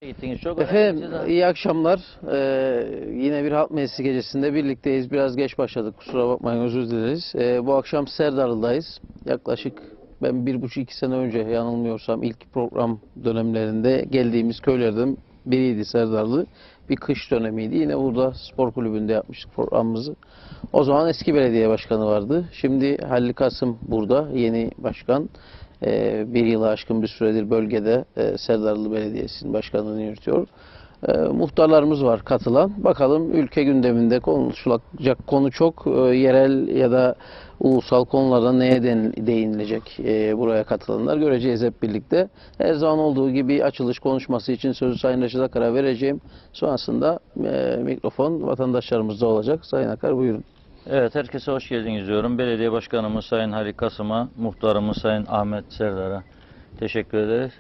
Gittiniz çok Efendim iyi akşamlar. Yine bir halk meclisi gecesinde birlikteyiz. Biraz geç başladık, kusura bakmayın, özür dileriz. Bu akşam Serdarlı'dayız. Yaklaşık ben 1,5-2 sene önce yanılmıyorsam ilk program dönemlerinde geldiğimiz köylerden biriydi Serdarlı. Bir kış dönemiydi. Yine burada spor kulübünde yapmıştık programımızı. O zaman eski belediye başkanı vardı. Şimdi Halil Kasım burada, yeni başkan. Bir yılı aşkın bir süredir bölgede Serdarlı Belediyesi'nin başkanlığını yürütüyor. Muhtarlarımız var katılan. Bakalım ülke gündeminde konuşulacak konu çok. Yerel ya da ulusal konularda neye değinilecek buraya katılanlar göreceğiz hep birlikte. Her zaman olduğu gibi açılış konuşması için sözü Sayın Reşit Akar'a vereceğim. Sonrasında mikrofon vatandaşlarımızda olacak. Sayın Akar buyurun. Evet, herkese hoş geldiniz diyorum. Belediye Başkanımız Sayın Halil Kasım'a, muhtarımız Sayın Ahmet Serdar'a teşekkür ederiz.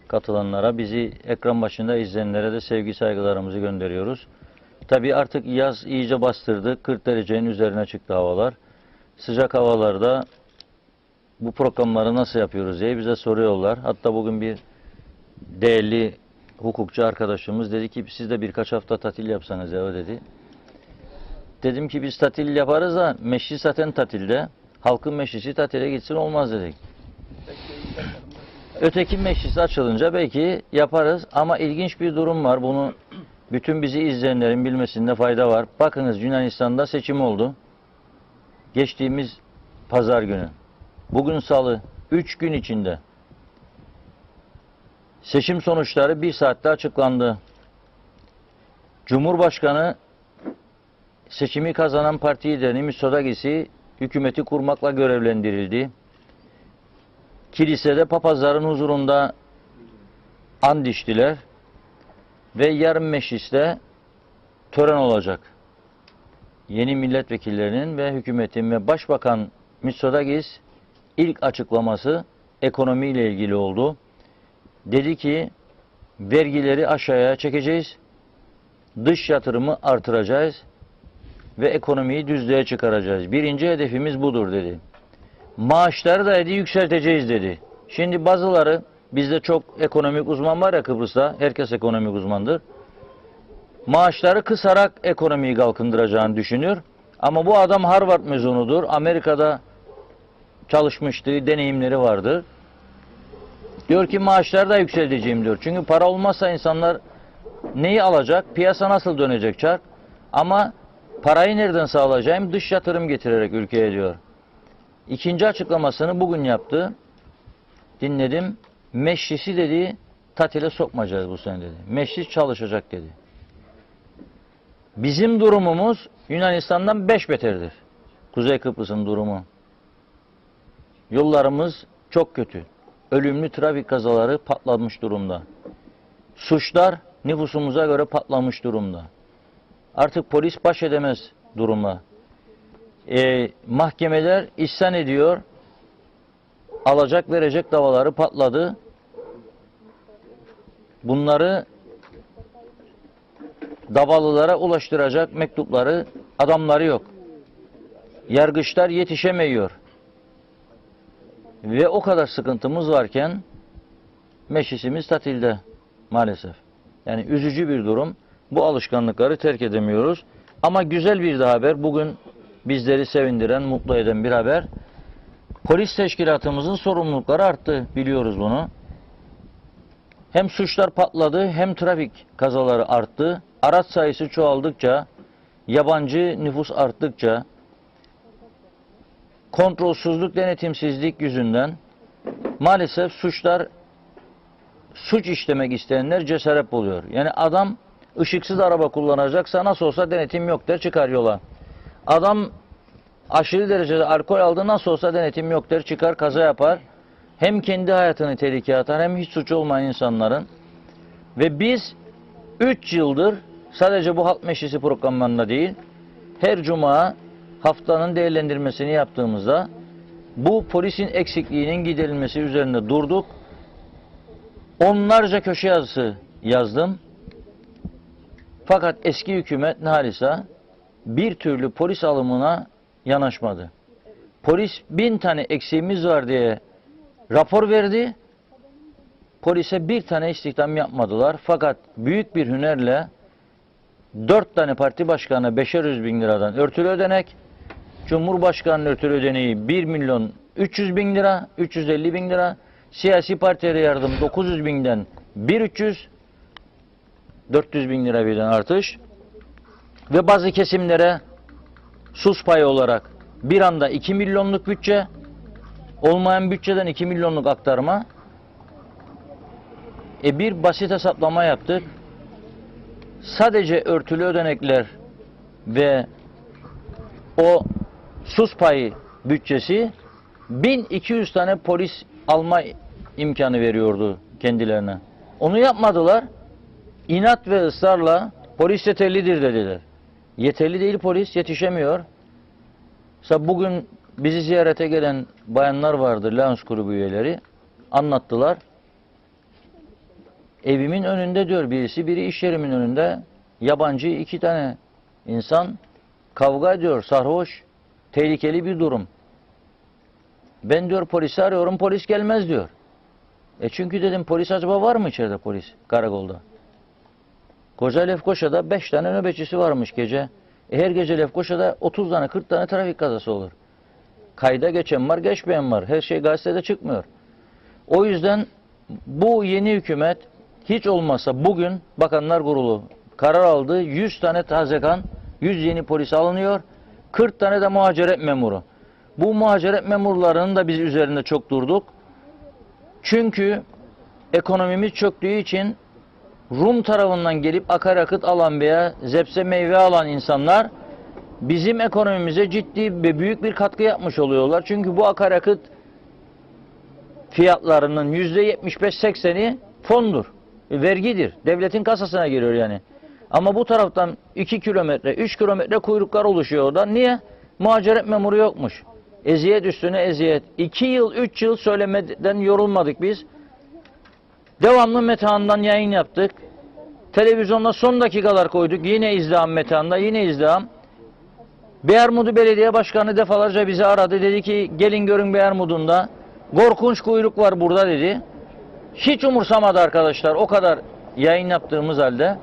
Katılanlara, bizi ekran başında izleyenlere de sevgi saygılarımızı gönderiyoruz. Tabii artık yaz iyice bastırdı. 40 derecenin üzerine çıktı havalar. Sıcak havalarda bu programları nasıl yapıyoruz diye bize soruyorlar. Hatta bugün bir değerli hukukçu arkadaşımız dedi ki siz de birkaç hafta tatil yapsanız ya dedi. Dedim ki biz tatil yaparız da meclis zaten tatilde. Halkın meclisi tatile gitsin olmaz dedik. Öteki meclis açılınca belki yaparız ama ilginç bir durum var. Bunu bütün bizi izleyenlerin bilmesinde fayda var. Bakınız Yunanistan'da seçim oldu. Geçtiğimiz pazar günü. Bugün salı. 3 gün içinde. Seçim sonuçları 1 saatte açıklandı. Cumhurbaşkanı seçimi kazanan parti lideri Mitsotakis'i hükümeti kurmakla görevlendirildi. Kilisede papazların huzurunda and içtiler ve yarın mecliste tören olacak. Yeni milletvekillerinin ve hükümetin ve Başbakan Mitsotakis ilk açıklaması ekonomiyle ilgili oldu. Dedi ki vergileri aşağıya çekeceğiz, dış yatırımı artıracağız ve ekonomiyi düzlüğe çıkaracağız. Birinci hedefimiz budur dedi. Maaşları da dedi yükselteceğiz dedi. Şimdi bazıları, bizde çok ekonomik uzman var ya Kıbrıs'ta, herkes ekonomik uzmandır. Maaşları kısarak ekonomiyi kalkındıracağını düşünüyor. Ama bu adam Harvard mezunudur. Amerika'da çalışmıştı, deneyimleri vardır. Diyor ki maaşları da yükselteceğim diyor. Çünkü para olmazsa insanlar neyi alacak? Piyasa nasıl dönecek çark? Ama parayı nereden sağlayacağım? Dış yatırım getirerek ülkeye diyor. İkinci açıklamasını bugün yaptı. Dinledim. Meclisi dedi tatile sokmayacağız bu sene dedi. Meclis çalışacak dedi. Bizim durumumuz Yunanistan'dan 5 beterdir. Kuzey Kıbrıs'ın durumu. Yollarımız çok kötü. Ölümlü trafik kazaları patlamış durumda. Suçlar nüfusumuza göre patlamış durumda. Artık polis baş edemez duruma. Mahkemeler isyan ediyor. Alacak verecek davaları patladı. Bunları davalılara ulaştıracak mektupları, adamları yok. Yargıçlar yetişemiyor. Ve o kadar sıkıntımız varken meclisimiz tatilde maalesef. Yani üzücü bir durum. Bu alışkanlıkları terk edemiyoruz. Ama güzel bir de haber. Bugün bizleri sevindiren, mutlu eden bir haber. Polis teşkilatımızın sorumlulukları arttı. Biliyoruz bunu. Hem suçlar patladı hem trafik kazaları arttı. Araç sayısı çoğaldıkça, yabancı nüfus arttıkça, kontrolsüzlük, denetimsizlik yüzünden maalesef suç işlemek isteyenler cesaret buluyor. Yani adam ışıksız araba kullanacaksa nasıl olsa denetim yok der çıkar yola. Adam aşırı derecede alkol aldı nasıl olsa denetim yok der çıkar kaza yapar. Hem kendi hayatını tehlikeye atar hem hiç suç olmayan insanların. Ve biz 3 yıldır sadece bu halk meclisi programlarında değil her cuma haftanın değerlendirmesini yaptığımızda bu polisin eksikliğinin giderilmesi üzerinde durduk. Onlarca köşe yazısı yazdım. Fakat eski hükümet ne halisa bir türlü polis alımına yanaşmadı. Polis 1000 tane eksiğimiz var diye rapor verdi. polise bir tane istihdam yapmadılar. Fakat büyük bir hünerle 4 tane parti başkanına 500 bin liradan örtülü ödenek, Cumhurbaşkanı'nın örtülü ödeneği 1 milyon 300 bin lira, 350 bin lira, siyasi partilere yardım 900 binden 1300, 400 bin lira birden artış ve bazı kesimlere sus payı olarak bir anda 2 milyonluk bütçe, olmayan bütçeden 2 milyonluk aktarma. Bir basit hesaplama yaptık. Sadece örtülü ödenekler ve o sus payı bütçesi 1200 tane polis alma imkanı veriyordu kendilerine. Onu yapmadılar. İnat ve ısrarla polis yeterlidir dediler. Yeterli değil, polis yetişemiyor. Mesela bugün bizi ziyarete gelen bayanlar vardı, Lions grubu üyeleri. Anlattılar. Evimin önünde diyor birisi, biri iş yerimin önünde. Yabancı 2 tane insan kavga ediyor, sarhoş. Tehlikeli bir durum. Ben diyor polisi arıyorum, polis gelmez diyor. Çünkü dedim polis acaba var mı içeride, polis karakolda? Koca Lefkoşa'da 5 tane nöbetçisi varmış gece. Her gece Lefkoşa'da 30 tane 40 tane trafik kazası olur. Kayda geçen var, geçmeyen var. Her şey gazetede çıkmıyor. O yüzden bu yeni hükümet hiç olmazsa bugün Bakanlar Kurulu karar aldı. 100 tane taze kan, 100 yeni polis alınıyor. 40 tane de muhaciret memuru. Bu muhaciret memurlarının da biz üzerinde çok durduk. Çünkü ekonomimiz çöktüğü için Rum tarafından gelip akaryakıt alan veya zepse meyve alan insanlar bizim ekonomimize ciddi ve büyük bir katkı yapmış oluyorlar. Çünkü bu akaryakıt fiyatlarının %75-80'i fondur, vergidir. Devletin kasasına giriyor yani. Ama bu taraftan 2 kilometre, 3 kilometre kuyruklar oluşuyor orada. Niye? Muhaciret memuru yokmuş. Eziyet üstüne eziyet. 2 yıl, 3 yıl söylemeden yorulmadık biz. Devamlı Metehan'dan yayın yaptık. Televizyonda son dakikalar koyduk. Yine izdiham Metehan'da, yine izdiham. Beyermudu Belediye Başkanı defalarca bizi aradı. Dedi ki gelin görün Beyermud'unda. Korkunç kuyruk var burada dedi. Hiç umursamadı arkadaşlar. O kadar yayın yaptığımız halde.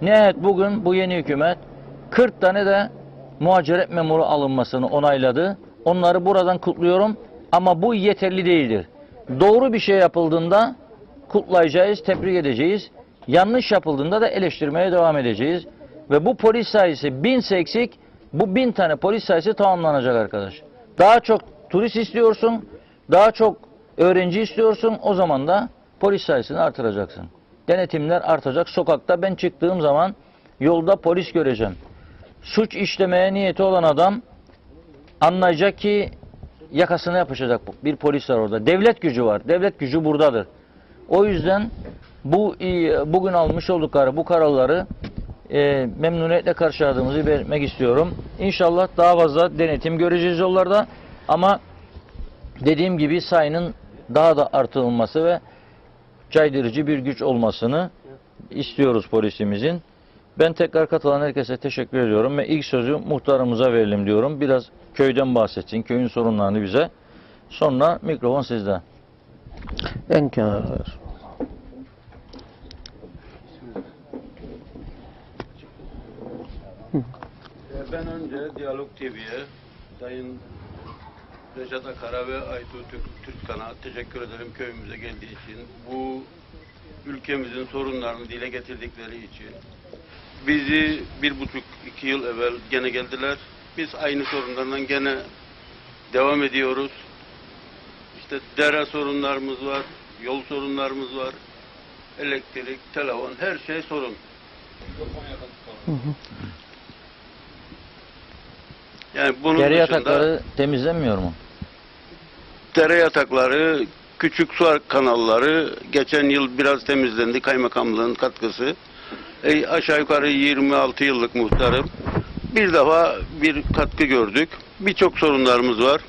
Nihayet bugün bu yeni hükümet 40 tane de muhaciret memuru alınmasını onayladı. Onları buradan kutluyorum. Ama bu yeterli değildir. Doğru bir şey yapıldığında kutlayacağız, tebrik edeceğiz. Yanlış yapıldığında da eleştirmeye devam edeceğiz. Ve bu polis sayısı 1000 eksik, bu 1000 tane polis sayısı tamamlanacak arkadaş. Daha çok turist istiyorsun, daha çok öğrenci istiyorsun, o zaman da polis sayısını artıracaksın. Denetimler artacak. Sokakta ben çıktığım zaman yolda polis göreceğim. Suç işlemeye niyeti olan adam anlayacak ki yakasına yapışacak bir polis var orada. Devlet gücü var. Devlet gücü buradadır. O yüzden bugün almış oldukları bu kararları memnuniyetle karşıladığımızı belirtmek istiyorum. İnşallah daha fazla denetim göreceğiz yollarda ama dediğim gibi sayının daha da artırılması ve caydırıcı bir güç olmasını istiyoruz polisimizin. Ben tekrar katılan herkese teşekkür ediyorum ve ilk sözü muhtarımıza verelim diyorum. Biraz köyden bahsetsin, köyün sorunlarını bize. Sonra mikrofon sizde. En kenarlar. Ben önce Diyalog TV'ye, Sayın Reşat Akar'a ve Aytu Türkkan'a teşekkür ederim köyümüze geldiği için. Bu ülkemizin sorunlarını dile getirdikleri için. Bizi 1,5-2 yıl evvel gene geldiler. Biz aynı sorunlardan gene devam ediyoruz. İşte dere sorunlarımız var, yol sorunlarımız var, elektrik, telefon, her şey sorun. Yani bunun Dere dışında yatakları temizlenmiyor mu? dere yatakları, küçük su kanalları geçen yıl biraz temizlendi kaymakamlığın katkısı. Aşağı yukarı 26 yıllık muhtarım. Bir defa bir katkı gördük. Birçok sorunlarımız var.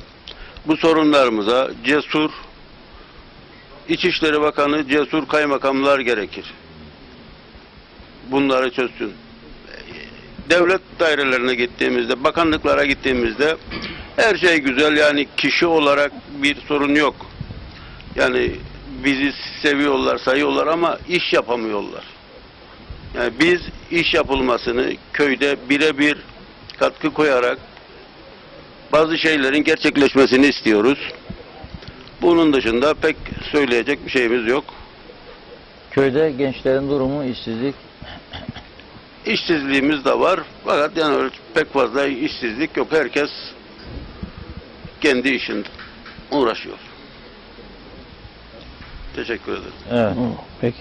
Bu sorunlarımıza cesur İçişleri Bakanı, cesur kaymakamlar gerekir. Bunları çözsün. Devlet dairelerine gittiğimizde, bakanlıklara gittiğimizde her şey güzel, yani kişi olarak bir sorun yok. Yani bizi seviyorlar, sayıyorlar ama iş yapamıyorlar. Yani biz iş yapılmasını köyde birebir katkı koyarak bazı şeylerin gerçekleşmesini istiyoruz. Bunun dışında pek söyleyecek bir şeyimiz yok. Köyde gençlerin durumu işsizlik. İşsizliğimiz de var fakat yani öyle pek fazla işsizlik yok. Herkes kendi işinde uğraşıyor. Teşekkür ederim. Evet. Peki.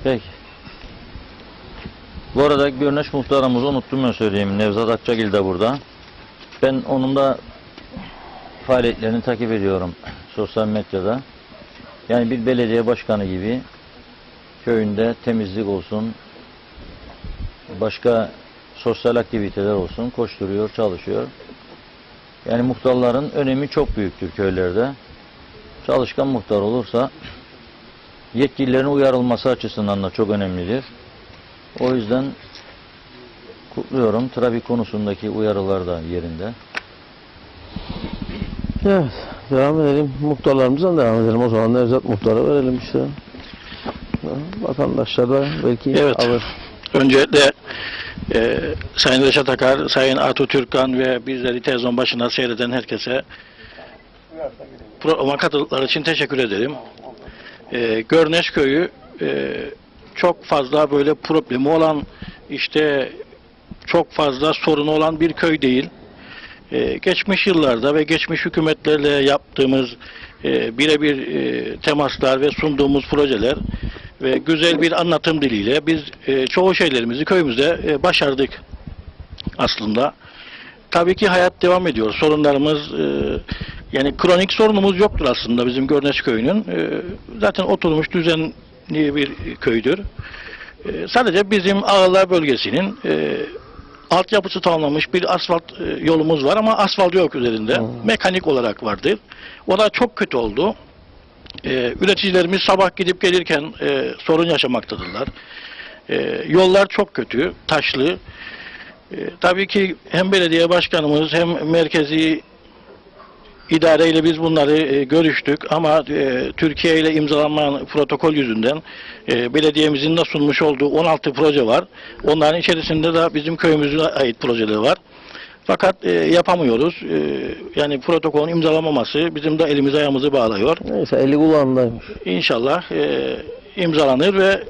Peki. Bu arada Görneş muhtarımızı unuttum ben söyleyeyim. Nevzat Akçagil de burada. Ben onun da faaliyetlerini takip ediyorum sosyal medyada. Yani bir belediye başkanı gibi köyünde temizlik olsun, başka sosyal aktiviteler olsun, koşturuyor, çalışıyor. Yani muhtarların önemi çok büyüktür köylerde. Çalışkan muhtar olursa yetkililerin uyarılması açısından da çok önemlidir. O yüzden kutluyorum. Trafik konusundaki uyarılar da yerinde. Evet. Devam edelim. Muhtarlarımızdan devam edelim. O zaman Nevzat Muhtar'a verelim işte. Vatandaşlar da belki Evet. alır. Öncelikle Sayın Reşat Akar, Sayın Artu Türkan ve bizleri televizyon başına seyreden herkese programa katıldıkları için teşekkür ederim. Görneş Köyü çok fazla böyle problemi olan, işte çok fazla sorunu olan bir köy değil. Geçmiş yıllarda ve geçmiş hükümetlerle yaptığımız birebir temaslar ve sunduğumuz projeler ve güzel bir anlatım diliyle biz çoğu şeylerimizi köyümüzde başardık aslında. Tabii ki hayat devam ediyor. Sorunlarımız yani kronik sorunumuz yoktur aslında bizim Görneş Köyü'nün. Zaten oturmuş düzenli bir köydür. Sadece bizim Ağlar bölgesinin altyapısı tamamlanmış bir asfalt yolumuz var ama asfalt yok üzerinde. Mekanik olarak vardır. O da çok kötü oldu. Üreticilerimiz sabah gidip gelirken sorun yaşamaktadırlar. Yollar çok kötü, taşlı. Tabii ki hem belediye başkanımız hem merkezi idareyle biz bunları görüştük ama Türkiye ile imzalanan protokol yüzünden belediyemizin de sunmuş olduğu 16 proje var. Onların içerisinde de bizim köyümüze ait projeler var. Fakat yapamıyoruz. Yani protokolün imzalamaması bizim de elimizi ayağımızı bağlıyor. Neyse eli kulağındaymış. İnşallah imzalanır ve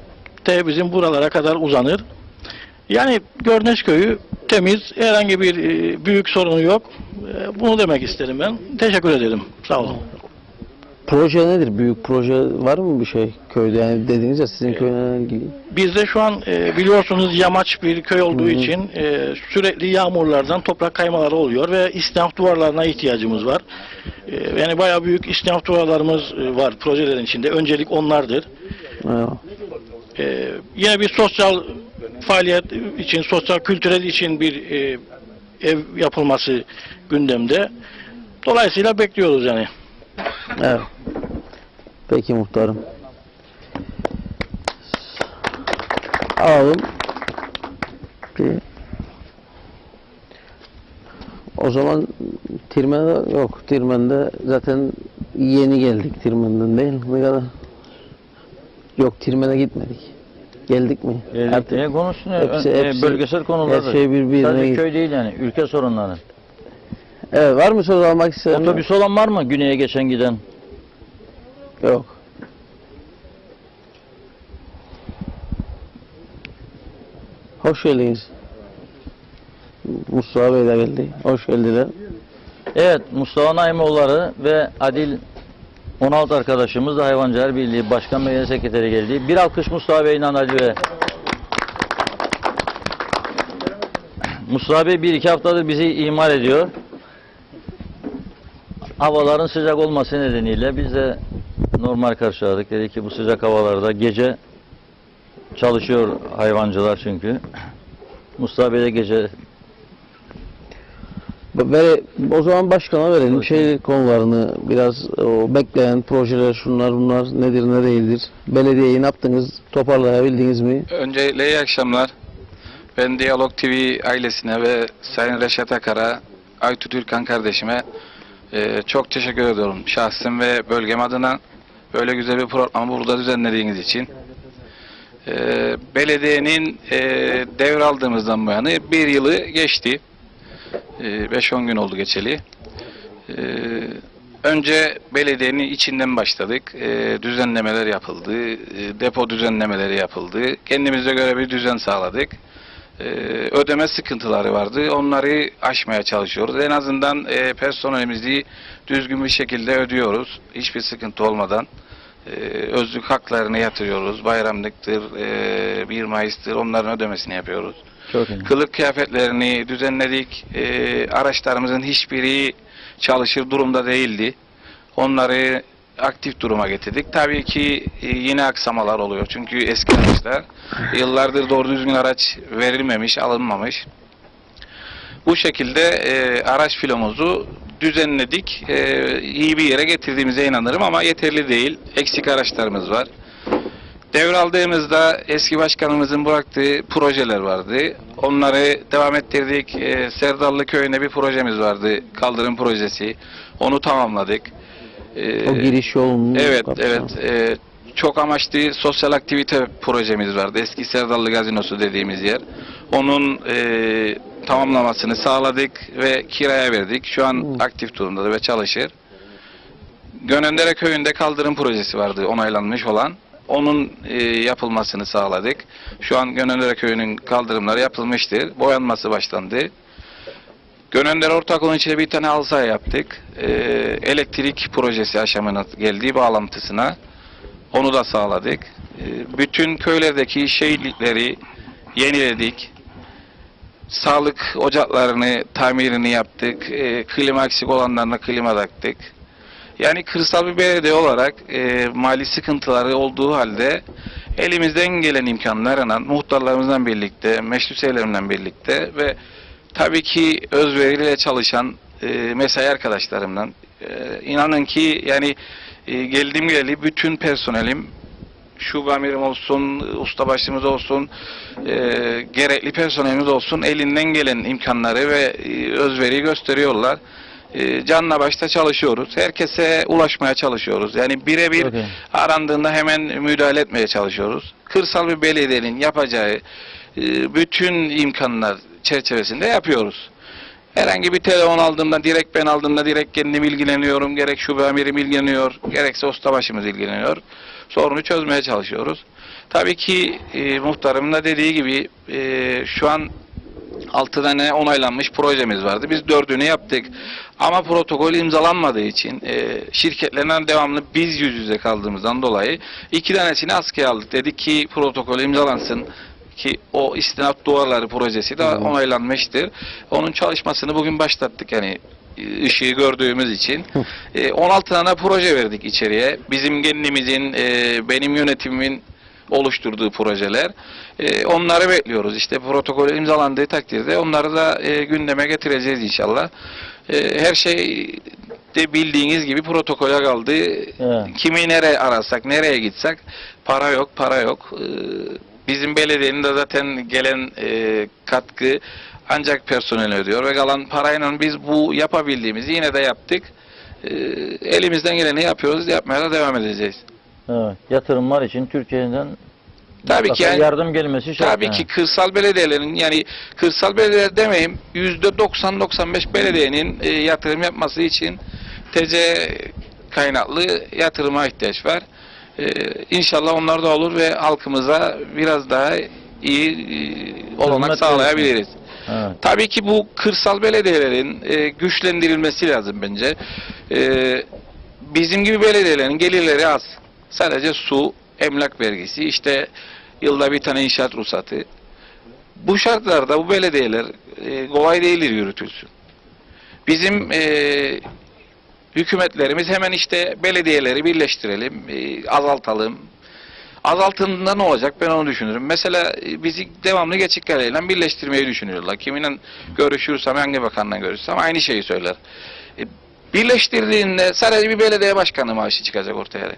bizim buralara kadar uzanır. Yani Görneş Köyü temiz, herhangi bir büyük sorunu yok. Bunu demek isterim ben. Teşekkür ederim. Sağ olun. Proje nedir? Büyük proje var mı bir şey köyde? Yani dediğiniz ya sizin köyle ilgili. Bizde şu an biliyorsunuz yamaç bir köy olduğu için sürekli yağmurlardan toprak kaymaları oluyor ve istinaf duvarlarına ihtiyacımız var. Yani bayağı büyük istinaf duvarlarımız var projelerin içinde. Öncelik onlardır. Yine bir sosyal faaliyet için, sosyal kültürel için bir ev yapılması gündemde. Dolayısıyla bekliyoruz yani. Evet. Peki muhtarım. Alalım. O zaman Tirmen'de yok. Tirmen'de zaten yeni geldik Tirmen'den değil mi? Ne kadar? Yok Tirmen'e gitmedik. Geldik mi? Niye konuşsun? Hepsi- Bölgesel konular. her şey birbirine Sadece git- köy değil yani. Ülke sorunları. Evet var mı soru almak isteyen? Otobüs olan var mı? Güney'e geçen giden. Yok. Hoş geldiniz. Mustafa Bey de geldi. Hoş geldiler. Evet, Mustafa Naimoğulları ve Adil 16 arkadaşımız da Hayvancılar Birliği Başkan ve Genel Sekreteri geldi. Bir alkış Mustafa Bey'le Adil Bey. Mustafa Bey 1-2 haftadır bizi ihmal ediyor. Havaların sıcak olması nedeniyle biz de normal karşıladık. Dedi ki bu sıcak havalarda gece çalışıyor hayvancılar çünkü. Mustafa Bey de gece O zaman başkana verelim şey konularını biraz o bekleyen projeler şunlar bunlar nedir ne değildir. Belediyeyi ne yaptınız toparlayabildiniz mi? Öncelikle iyi akşamlar. Ben Diyalog TV ailesine ve Sayın Reşat Akar'a, Aytu Türkan kardeşime çok teşekkür ediyorum. Şahsım ve bölgem adına Böyle güzel bir programı burada düzenlediğiniz için. Belediyenin devraldığımızdan bu yana bir yılı geçti. 5-10 gün oldu geçeli. Önce belediyenin içinden başladık. Düzenlemeler yapıldı. Depo düzenlemeleri yapıldı. Kendimize göre bir düzen sağladık. Ödeme sıkıntıları vardı. Onları aşmaya çalışıyoruz. En azından personelimizi düzgün bir şekilde ödüyoruz. Hiçbir sıkıntı olmadan. Özlük haklarını yatırıyoruz. Bayramlıktır, 1 Mayıs'tır, onların ödemesini yapıyoruz. Çok iyi. Kılık kıyafetlerini düzenledik. Araçlarımızın hiçbiri çalışır durumda değildi. Onları aktif duruma getirdik. Tabii ki yine aksamalar oluyor. Çünkü eski araçlar yıllardır doğru düzgün araç verilmemiş, alınmamış. Bu şekilde araç filomuzu düzenledik. İyi bir yere getirdiğimize inanırım ama yeterli değil. Eksik araçlarımız var. Devraldığımızda eski başkanımızın bıraktığı projeler vardı. Onları devam ettirdik. Serdallı Köyü'nde bir projemiz vardı. Kaldırım projesi. Onu tamamladık. O giriş yolunun Evet, kapsamı. evet. Çok amaçlı sosyal aktivite projemiz vardı. Eski Serdallı Gazinosu dediğimiz yer. Onun tamamlamasını sağladık ve kiraya verdik. Şu an aktif durumda ve çalışır. Gönendere Köyü'nde kaldırım projesi vardı, onaylanmış olan. Onun yapılmasını sağladık. Şu an Gönendere Köyü'nün kaldırımları yapılmıştır. Boyanması başlandı. Gönendere Ortaokulu'nun içinde bir tane halı saha yaptık. Elektrik projesi aşamına geldiği bağlantısına. Onu da sağladık. Bütün köylerdeki şehirlikleri yeniledik. Sağlık ocaklarını tamirini yaptık. Klima eksik olanlarına klima taktık. Yani kırsal bir belediye olarak mali sıkıntıları olduğu halde elimizden gelen imkanlarla muhtarlarımızla birlikte, meclis üyelerimle birlikte ve tabii ki özveriyle çalışan mesai arkadaşlarımla inanın ki yani geldiğim geleli bütün personelim, şube amirim olsun, ustabaşımız olsun, gerekli personelimiz olsun elinden gelen imkanları ve özveriyi gösteriyorlar. Canla başta çalışıyoruz. Herkese ulaşmaya çalışıyoruz. Yani birebir Çok iyi. arandığında hemen müdahale etmeye çalışıyoruz. Kırsal bir belediyenin yapacağı bütün imkanlar çerçevesinde yapıyoruz. Herhangi bir telefon aldığımda, direkt ben aldığımda direkt kendim ilgileniyorum. Gerek şube amirim ilgileniyor, gerekse ustabaşımız ilgileniyor. Sorunu çözmeye çalışıyoruz. Tabii ki muhtarımın da dediği gibi şu an 6 tane onaylanmış projemiz vardı. Biz 4'ünü yaptık. Ama protokol imzalanmadığı için şirketlerden devamlı biz yüz yüze kaldığımızdan dolayı 2 tanesini askıya aldık. Dedik ki protokol imzalansın ki o istinat duvarları projesi de onaylanmıştır. Onun çalışmasını bugün başlattık yani ışığı gördüğümüz için. 16 tane proje verdik içeriye. Bizim kendimizin, benim yönetimimin oluşturduğu projeler. Onları bekliyoruz. İşte protokol imzalandığı takdirde onları da gündeme getireceğiz inşallah. Her şey de bildiğiniz gibi protokole kaldı. Evet. Kimi nereye arasak, nereye gitsek para yok, para yok. Bizim belediyenin de zaten gelen katkı ancak personel ödüyor ve kalan parayla biz bu yapabildiğimizi yine de yaptık. Elimizden geleni yapıyoruz, yapmaya da devam edeceğiz. Evet. Yatırımlar için Türkiye'den Tabii ki mutlaka yani, yardım gelmesi şart. tabii ki kırsal belediyelerin yani kırsal belediyeler demeyeyim %90-95 belediyenin yatırım yapması için TC kaynaklı yatırıma ihtiyaç var. İnşallah onlar da olur ve halkımıza biraz daha iyi olanak Hizmet sağlayabiliriz. Evet. Tabii ki bu kırsal belediyelerin güçlendirilmesi lazım bence. Bizim gibi belediyelerin gelirleri az. Sadece su, emlak vergisi, işte yılda bir tane inşaat ruhsatı. Bu şartlarda bu belediyeler kolay değildir yürütülsün. Bizim hükümetlerimiz hemen işte belediyeleri birleştirelim, azaltalım. Azaltındığında ne olacak ben onu düşünürüm. Mesela bizi devamlı Geçikkale'yle birleştirmeyi düşünüyorlar. Kiminle görüşürsem, hangi bakanla görüşsem aynı şeyi söyler. Birleştirdiğinde sadece bir belediye başkanı maaşı çıkacak ortaya.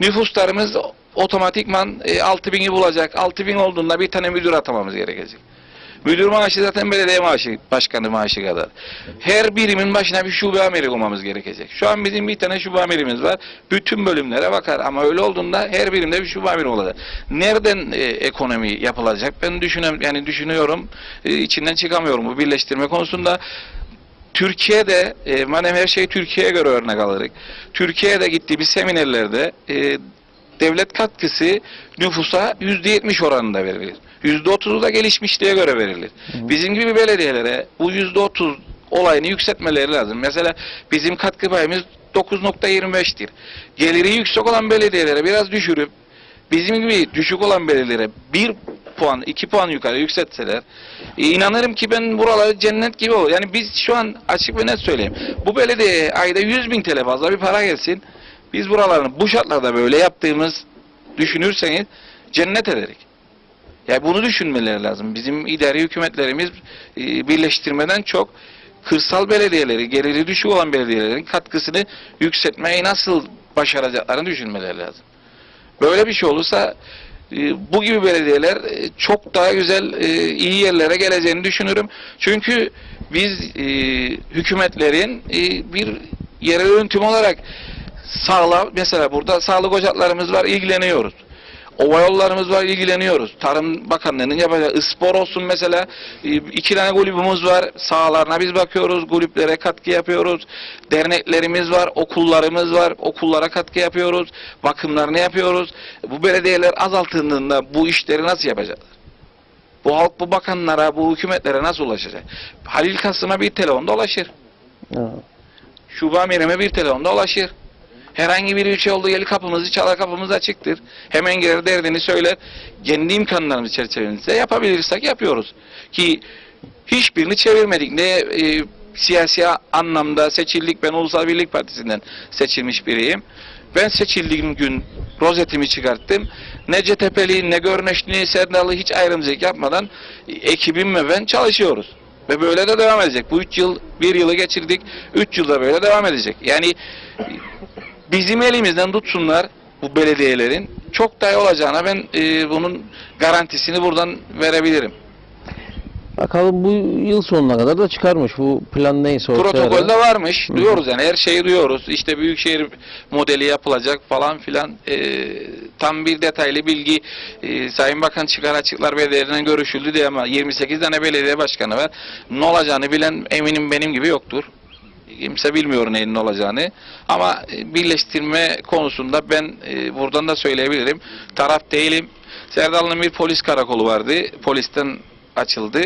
Nüfuslarımız otomatikman 6.000'i bulacak. 6.000 olduğunda bir tane müdür atamamız gerekecek. Müdür maaşı zaten belediye maaşı, başkanı maaşı kadar. Her birimin başına bir şube amiri olmamız gerekecek. Şu an bizim bir tane şube amirimiz var. Bütün bölümlere bakar ama öyle olduğunda her birimde bir şube amiri olacak. Nereden ekonomi yapılacak? Ben düşünüyorum. İçinden çıkamıyorum bu birleştirme konusunda. Türkiye'de, madem her şey Türkiye'ye göre örnek alırız. Türkiye'de gittiğimiz seminerlerde devlet katkısı nüfusa %70 oranında verilir. %30'u da gelişmişliğe göre verilir. Bizim gibi belediyelere bu %30 olayını yükseltmeleri lazım. Mesela bizim katkı payımız 9,25'tir. Geliri yüksek olan belediyelere biraz düşürüp bizim gibi düşük olan belediyelere 1 puan, 2 puan yukarı yükseltseler inanırım ki ben buraları cennet gibi olur. Yani biz şu an açık ve net söyleyeyim. Bu belediyeye ayda 100.000 TL fazla bir para gelsin. Biz buraların bu şartlarda böyle yaptığımız düşünürseniz cennet ederik. Yani bunu düşünmeleri lazım. Bizim idari hükümetlerimiz birleştirmeden çok kırsal belediyeleri, geliri düşük olan belediyelerin katkısını yükseltmeyi nasıl başaracaklarını düşünmeleri lazım. Böyle bir şey olursa bu gibi belediyeler çok daha güzel, iyi yerlere geleceğini düşünürüm. Çünkü biz hükümetlerin bir yerel yönetim olarak mesela burada sağlık ocaklarımız var, ilgileniyoruz. Ova yollarımız var, ilgileniyoruz. Tarım Bakanlığı'nın yapacağı spor olsun mesela. 2 tane kulübümüz var. Sahalarına biz bakıyoruz. Kulüplere katkı yapıyoruz. Derneklerimiz var, okullarımız var. Okullara katkı yapıyoruz. Bakımlarını yapıyoruz. Bu belediyeler azaltıldığında bu işleri nasıl yapacaklar? Bu halk bu bakanlara, bu hükümetlere nasıl ulaşacak? Halil Kasım'a bir telefonda ulaşır. Evet. Şube amirime bir telefonda ulaşır. Herhangi bir şey olduğu yeri kapımızı çalar, kapımız açıktır. Hemen gelir derdini söyler. Kendi imkanlarımız çerçevesinde yapabilirsek yapıyoruz. Ki hiçbirini çevirmedik. Ne siyasi anlamda seçildik. Ben Ulusal Birlik Partisi'nden seçilmiş biriyim. Ben seçildiğim gün rozetimi çıkarttım. Ne CTP'li, ne Görneşli, ne Serdalı hiç ayrımcılık yapmadan ekibim ve ben çalışıyoruz. Ve böyle de devam edecek. Bu 1 yılı geçirdik. 3 yılda böyle devam edecek. Yani bizim elimizden tutsunlar bu belediyelerin çok daha iyi olacağına ben bunun garantisini buradan verebilirim. Bakalım bu yıl sonuna kadar da çıkarmış. Bu plan neyse ortaya. Protokolde varmış. Duyuyoruz yani her şeyi duyuyoruz. İşte büyükşehir modeli yapılacak falan filan. Tam bir detaylı bilgi Sayın Bakan çıkar açıklar belediyelerinden görüşüldü diye ama 28 tane belediye başkanı var. Ne olacağını bilen eminim benim gibi yoktur. Kimse bilmiyor neyin ne olacağını. Ama birleştirme konusunda ben buradan da söyleyebilirim. Taraf değilim. Serdal'ın bir polis karakolu vardı. Polisten açıldı.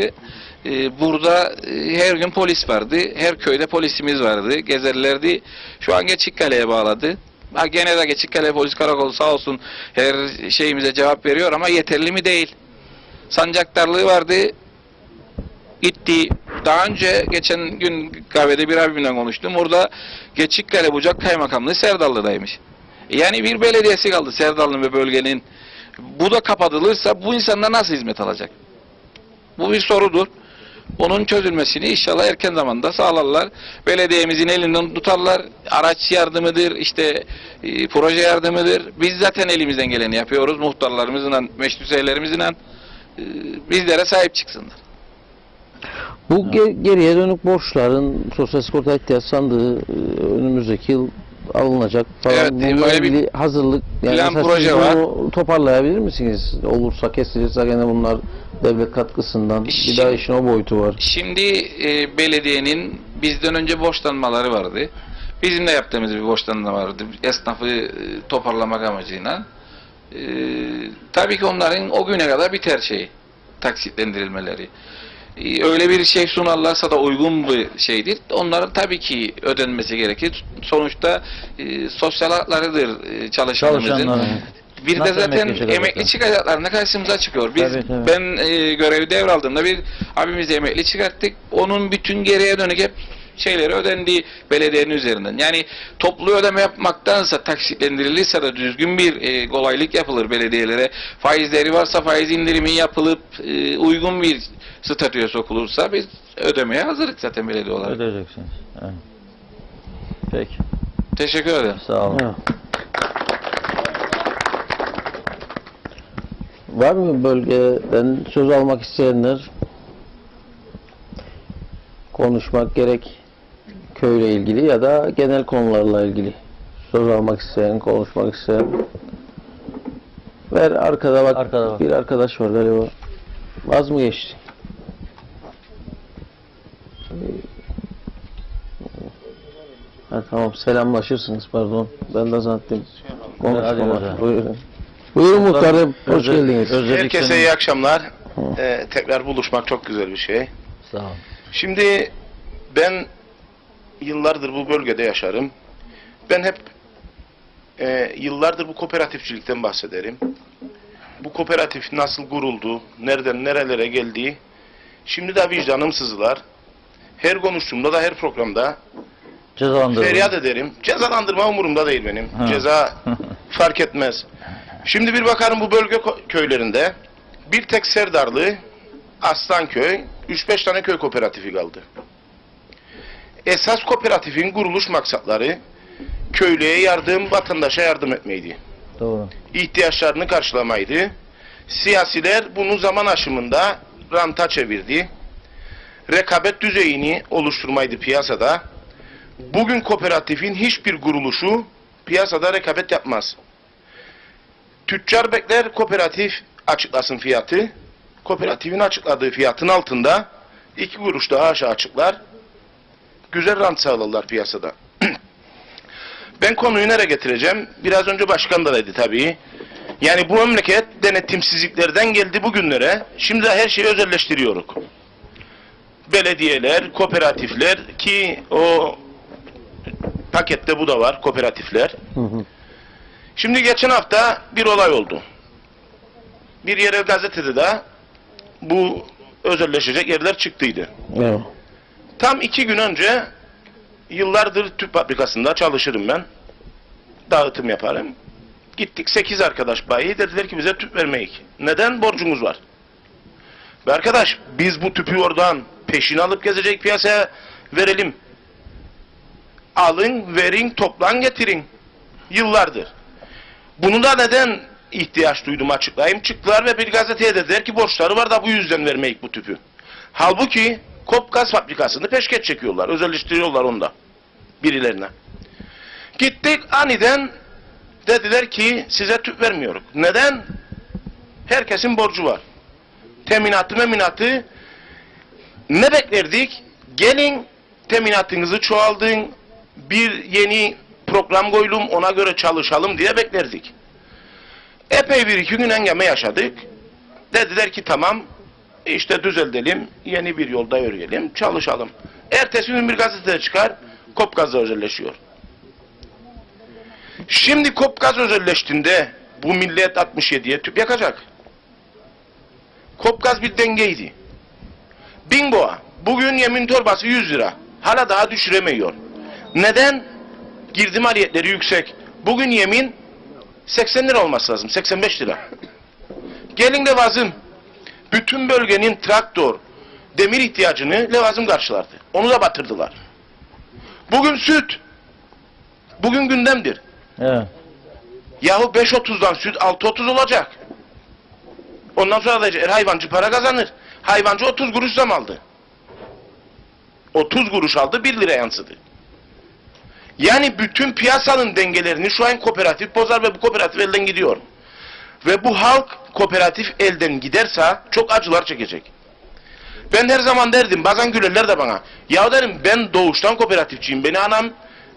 Burada her gün polis vardı. Her köyde polisimiz vardı. Gezerlerdi. Şu an Geçikkale'ye bağladı. Gene de Geçikkale Polis Karakolu sağ olsun her şeyimize cevap veriyor ama yeterli mi değil. Sancaktarlığı vardı. Gitti. Daha önce geçen gün kahvede bir abimle konuştum. Orada Geçikkale Bucak Kaymakamlığı Serdallı'daymış. Yani bir belediyesi kaldı Serdallı ve bölgenin. Bu da kapatılırsa bu insanlar nasıl hizmet alacak? Bu bir sorudur. Onun çözülmesini inşallah erken zamanda sağlarlar. Belediyemizin elinden tutarlar. Araç yardımıdır, işte proje yardımıdır. Biz zaten elimizden geleni yapıyoruz. Muhtarlarımızla, meşrutiyelerimizle bizlere sahip çıksınlar. Bu geriye dönük borçların sosyal sigorta ihtiyaç sandığı önümüzdeki yıl alınacak falan. Evet, Bununla böyle bir ilgili hazırlık plan, mesela proje siz var. bunu toparlayabilir misiniz? Olursa kesilirse gene bunlar devlet katkısından bir daha işin o boyutu var. Şimdi belediyenin bizden önce borçlanmaları vardı. Bizim de yaptığımız bir borçlanma vardı. Esnafı toparlamak amacıyla. Tabii ki onların o güne kadar biter şeyi. Taksitlendirilmeleri. Öyle bir şey sunarlarsa da uygun bir şeydir. Onların tabii ki ödenmesi gerekir. Sonuçta sosyal haklarıdır çalışanımızın. Çalışanların. Bir de Nasıl zaten emekli çıkacaklar? emekli çıkacaklarına karşımıza çıkıyor. Biz Tabii, tabii. ben görevi devraldığımda bir abimizi emekli çıkarttık. Onun bütün geriye dönük hep şeyleri ödendiği belediyenin üzerinden. Yani toplu ödeme yapmaktansa taksitlendirilirse de düzgün bir kolaylık yapılır belediyelere. Faizleri varsa faiz indirimi yapılıp uygun bir statüye sokulursa biz ödemeye hazırız zaten belediye olarak. Ödeyeceksiniz. Evet. Peki. Teşekkür ederim. Sağ olun. Evet. Var mı bölgeden söz almak isteyenler? konuşmak gerek köyle ilgili ya da genel konularla ilgili. Söz almak isteyen, konuşmak isteyen. Ver arkada bak, Arkada bak. bir arkadaş var galiba. Vaz mı geçti? Ha, tamam, selamlaşırsınız, pardon. Ben de zannettim. Hadi Konuşma. hocam. Buyurun. Buyurun muhtarım, hoş geldiniz. Özledik Herkese seni. iyi akşamlar. Tekrar buluşmak çok güzel bir şey. Sağ ol. Şimdi ben yıllardır bu bölgede yaşarım. Ben hep yıllardır bu kooperatifçilikten bahsederim. Bu kooperatif nasıl kuruldu, nereden nerelere geldiği. Şimdi de vicdanım sızılar. Her konuştuğumda da her programda Cezalandırıldı. feryat ederim. Cezalandırma umurumda değil benim. Ha. Ceza fark etmez. Şimdi bir bakarım bu bölge köylerinde bir tek Serdarlı, Aslanköy, 3-5 tane köy kooperatifi kaldı. Esas kooperatifin kuruluş maksatları köylüye yardım, vatandaşa yardım etmeydi. Doğru. İhtiyaçlarını karşılamaydı. Siyasiler bunu zaman aşımında ranta çevirdi. Rekabet düzeyini oluşturmaydı piyasada. Bugün kooperatifin hiçbir kuruluşu piyasada rekabet yapmaz. Tüccar bekler kooperatif açıklasın fiyatı. Kooperatifin açıkladığı fiyatın altında 2 kuruş daha aşağı açıklar. Güzel rant sağlarlar piyasada. Ben konuyu nereye getireceğim? Biraz önce başkan da dedi tabii. Yani bu memleket denetimsizliklerden geldi bugünlere. Şimdi de her şeyi özelleştiriyoruz. Belediyeler, kooperatifler ki o pakette bu da var, kooperatifler. Hı hı. Şimdi geçen hafta bir olay oldu. Bir yerel gazetede de bu özelleşecek yerler çıktıydı. Evet. Tam 2 gün önce yıllardır tüp fabrikasında çalışırım ben. Dağıtım yaparım. Gittik 8 arkadaş bayi dediler ki bize tüp vermeyik. Neden? Borcumuz var. Ve arkadaş biz bu tüpü oradan peşin alıp gezecek piyasaya verelim. Alın, verin, toplan, getirin. Yıllardır. Bunu da neden ihtiyaç duydum açıklayayım. Çıktılar ve bir gazeteye dediler ki borçları var da bu yüzden vermeyik bu tüpü. Halbuki Kop Gaz Fabrikası'nı peşkeş çekiyorlar. Özelleştiriyorlar onda. Birilerine. Gittik aniden dediler ki size tüp vermiyoruz. Neden? Herkesin borcu var. Teminatı ne beklerdik? Gelin teminatınızı çoğaldın, bir yeni program koyalım, ona göre çalışalım diye beklerdik. Epey bir 2 gün engame yaşadık. Dediler ki tamam, işte düzeltelim, yeni bir yolda yürüyelim, çalışalım. Ertesi gün bir gazetede çıkar, Kopgaz'la özelleşiyor. Şimdi Kopgaz özelleştiğinde bu millet 67'ye tüp yakacak. Kopgaz bir dengeydi. Bingo'a. Bugün yemin torbası 100 lira. Hala daha düşüremiyor. Neden? Girdi maliyetleri yüksek. Bugün yemin 80 lira olması lazım. 85 lira. Gelin Levazım. Bütün bölgenin traktör, demir ihtiyacını Levazım karşılardı. Onu da batırdılar. Bugün süt. Bugün gündemdir. Evet. Yahu 5.30'dan süt 6.30 olacak. Ondan sonra da hayvancı para kazanır. Hayvancı 30 kuruş zam aldı. 30 kuruş aldı 1 lira yansıdı. Yani bütün piyasanın dengelerini şu an kooperatif bozar ve bu kooperatif elden gidiyor. Ve bu halk kooperatif elden giderse çok acılar çekecek. Ben her zaman derdim, bazen gülerler de bana. Ya derim ben doğuştan kooperatifçiyim. Beni anam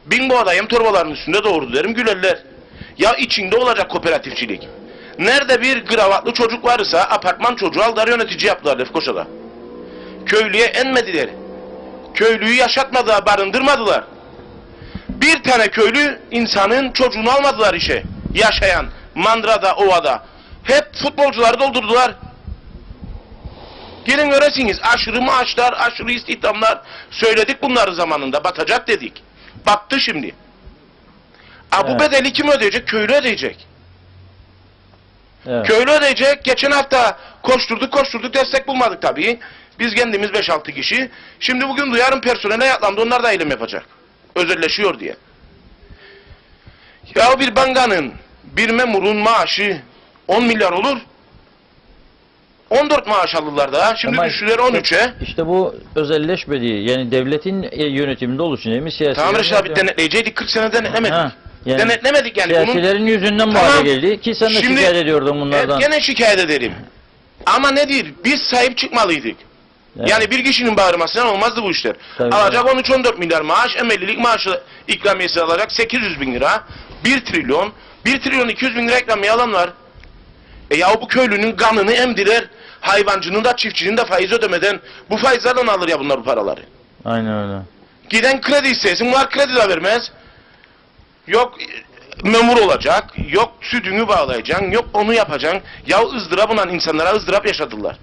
Bingo'da yem torbalarının üstünde doğurdu derim, gülerler. Ya içinde olacak kooperatifçilik. Nerede bir kravatlı çocuk varsa apartman çocuğu aldılar yönetici yaptılar Lefkoşa'da. Köylüye enmediler. Köylüyü yaşatmadılar, barındırmadılar. Bir tane köylü insanın çocuğunu almadılar işe. Yaşayan, Mandra'da, Ova'da. Hep futbolcuları doldurdular. Gelin göresiniz, aşırı maaşlar, aşırı istihdamlar. Söyledik bunları zamanında, batacak dedik. Battı şimdi. Bu Evet. bedeli kim ödeyecek? Köylü ödeyecek. Evet. Köylü ödeyecek. Geçen hafta koşturduk destek bulmadık tabii. Biz kendimiz 5-6 kişi. Şimdi bugün duyarım personele yatlandı. Onlar da eylem yapacak. Özelleşiyor diye. Ya bir bankanın, bir memurun maaşı 10 milyar olur. 14 maaş aldılar daha. Şimdi Ama düştüler 13'e. İşte bu özelleşmediği, yani devletin yönetiminde oluşun değil mi? Siyasilerin Tamam Reşit abi, denetleyecektik, 40 sene denetlemedik. Ha, yani Denetlemedik yani. Bunun siyasilerin yüzünden bu Tamam. hale geldi ki sen de Şimdi- şikayet ediyordun bunlardan. Gene şikayet ederim. Ama nedir? Biz sahip çıkmalıydık. Evet. Yani bir kişinin bağırmasından olmazdı bu işler. Tabii. Alacak 13-14 milyar maaş, emeklilik maaşı ikramiyesi alacak 800 bin lira, 1 trilyon, 1 trilyon 200 bin lira ikramiye alan var. Ya bu köylünün kanını emdiler, hayvancının da çiftçinin de faiz ödemeden bu faizlerden alır ya bunlar bu paraları. Aynen öyle. Giden kredi istesin, var kredi de vermez. Yok memur olacak, yok sütünü bağlayacaksın, yok onu yapacaksın. Ya ızdırabından insanlara ızdırap yaşadılar.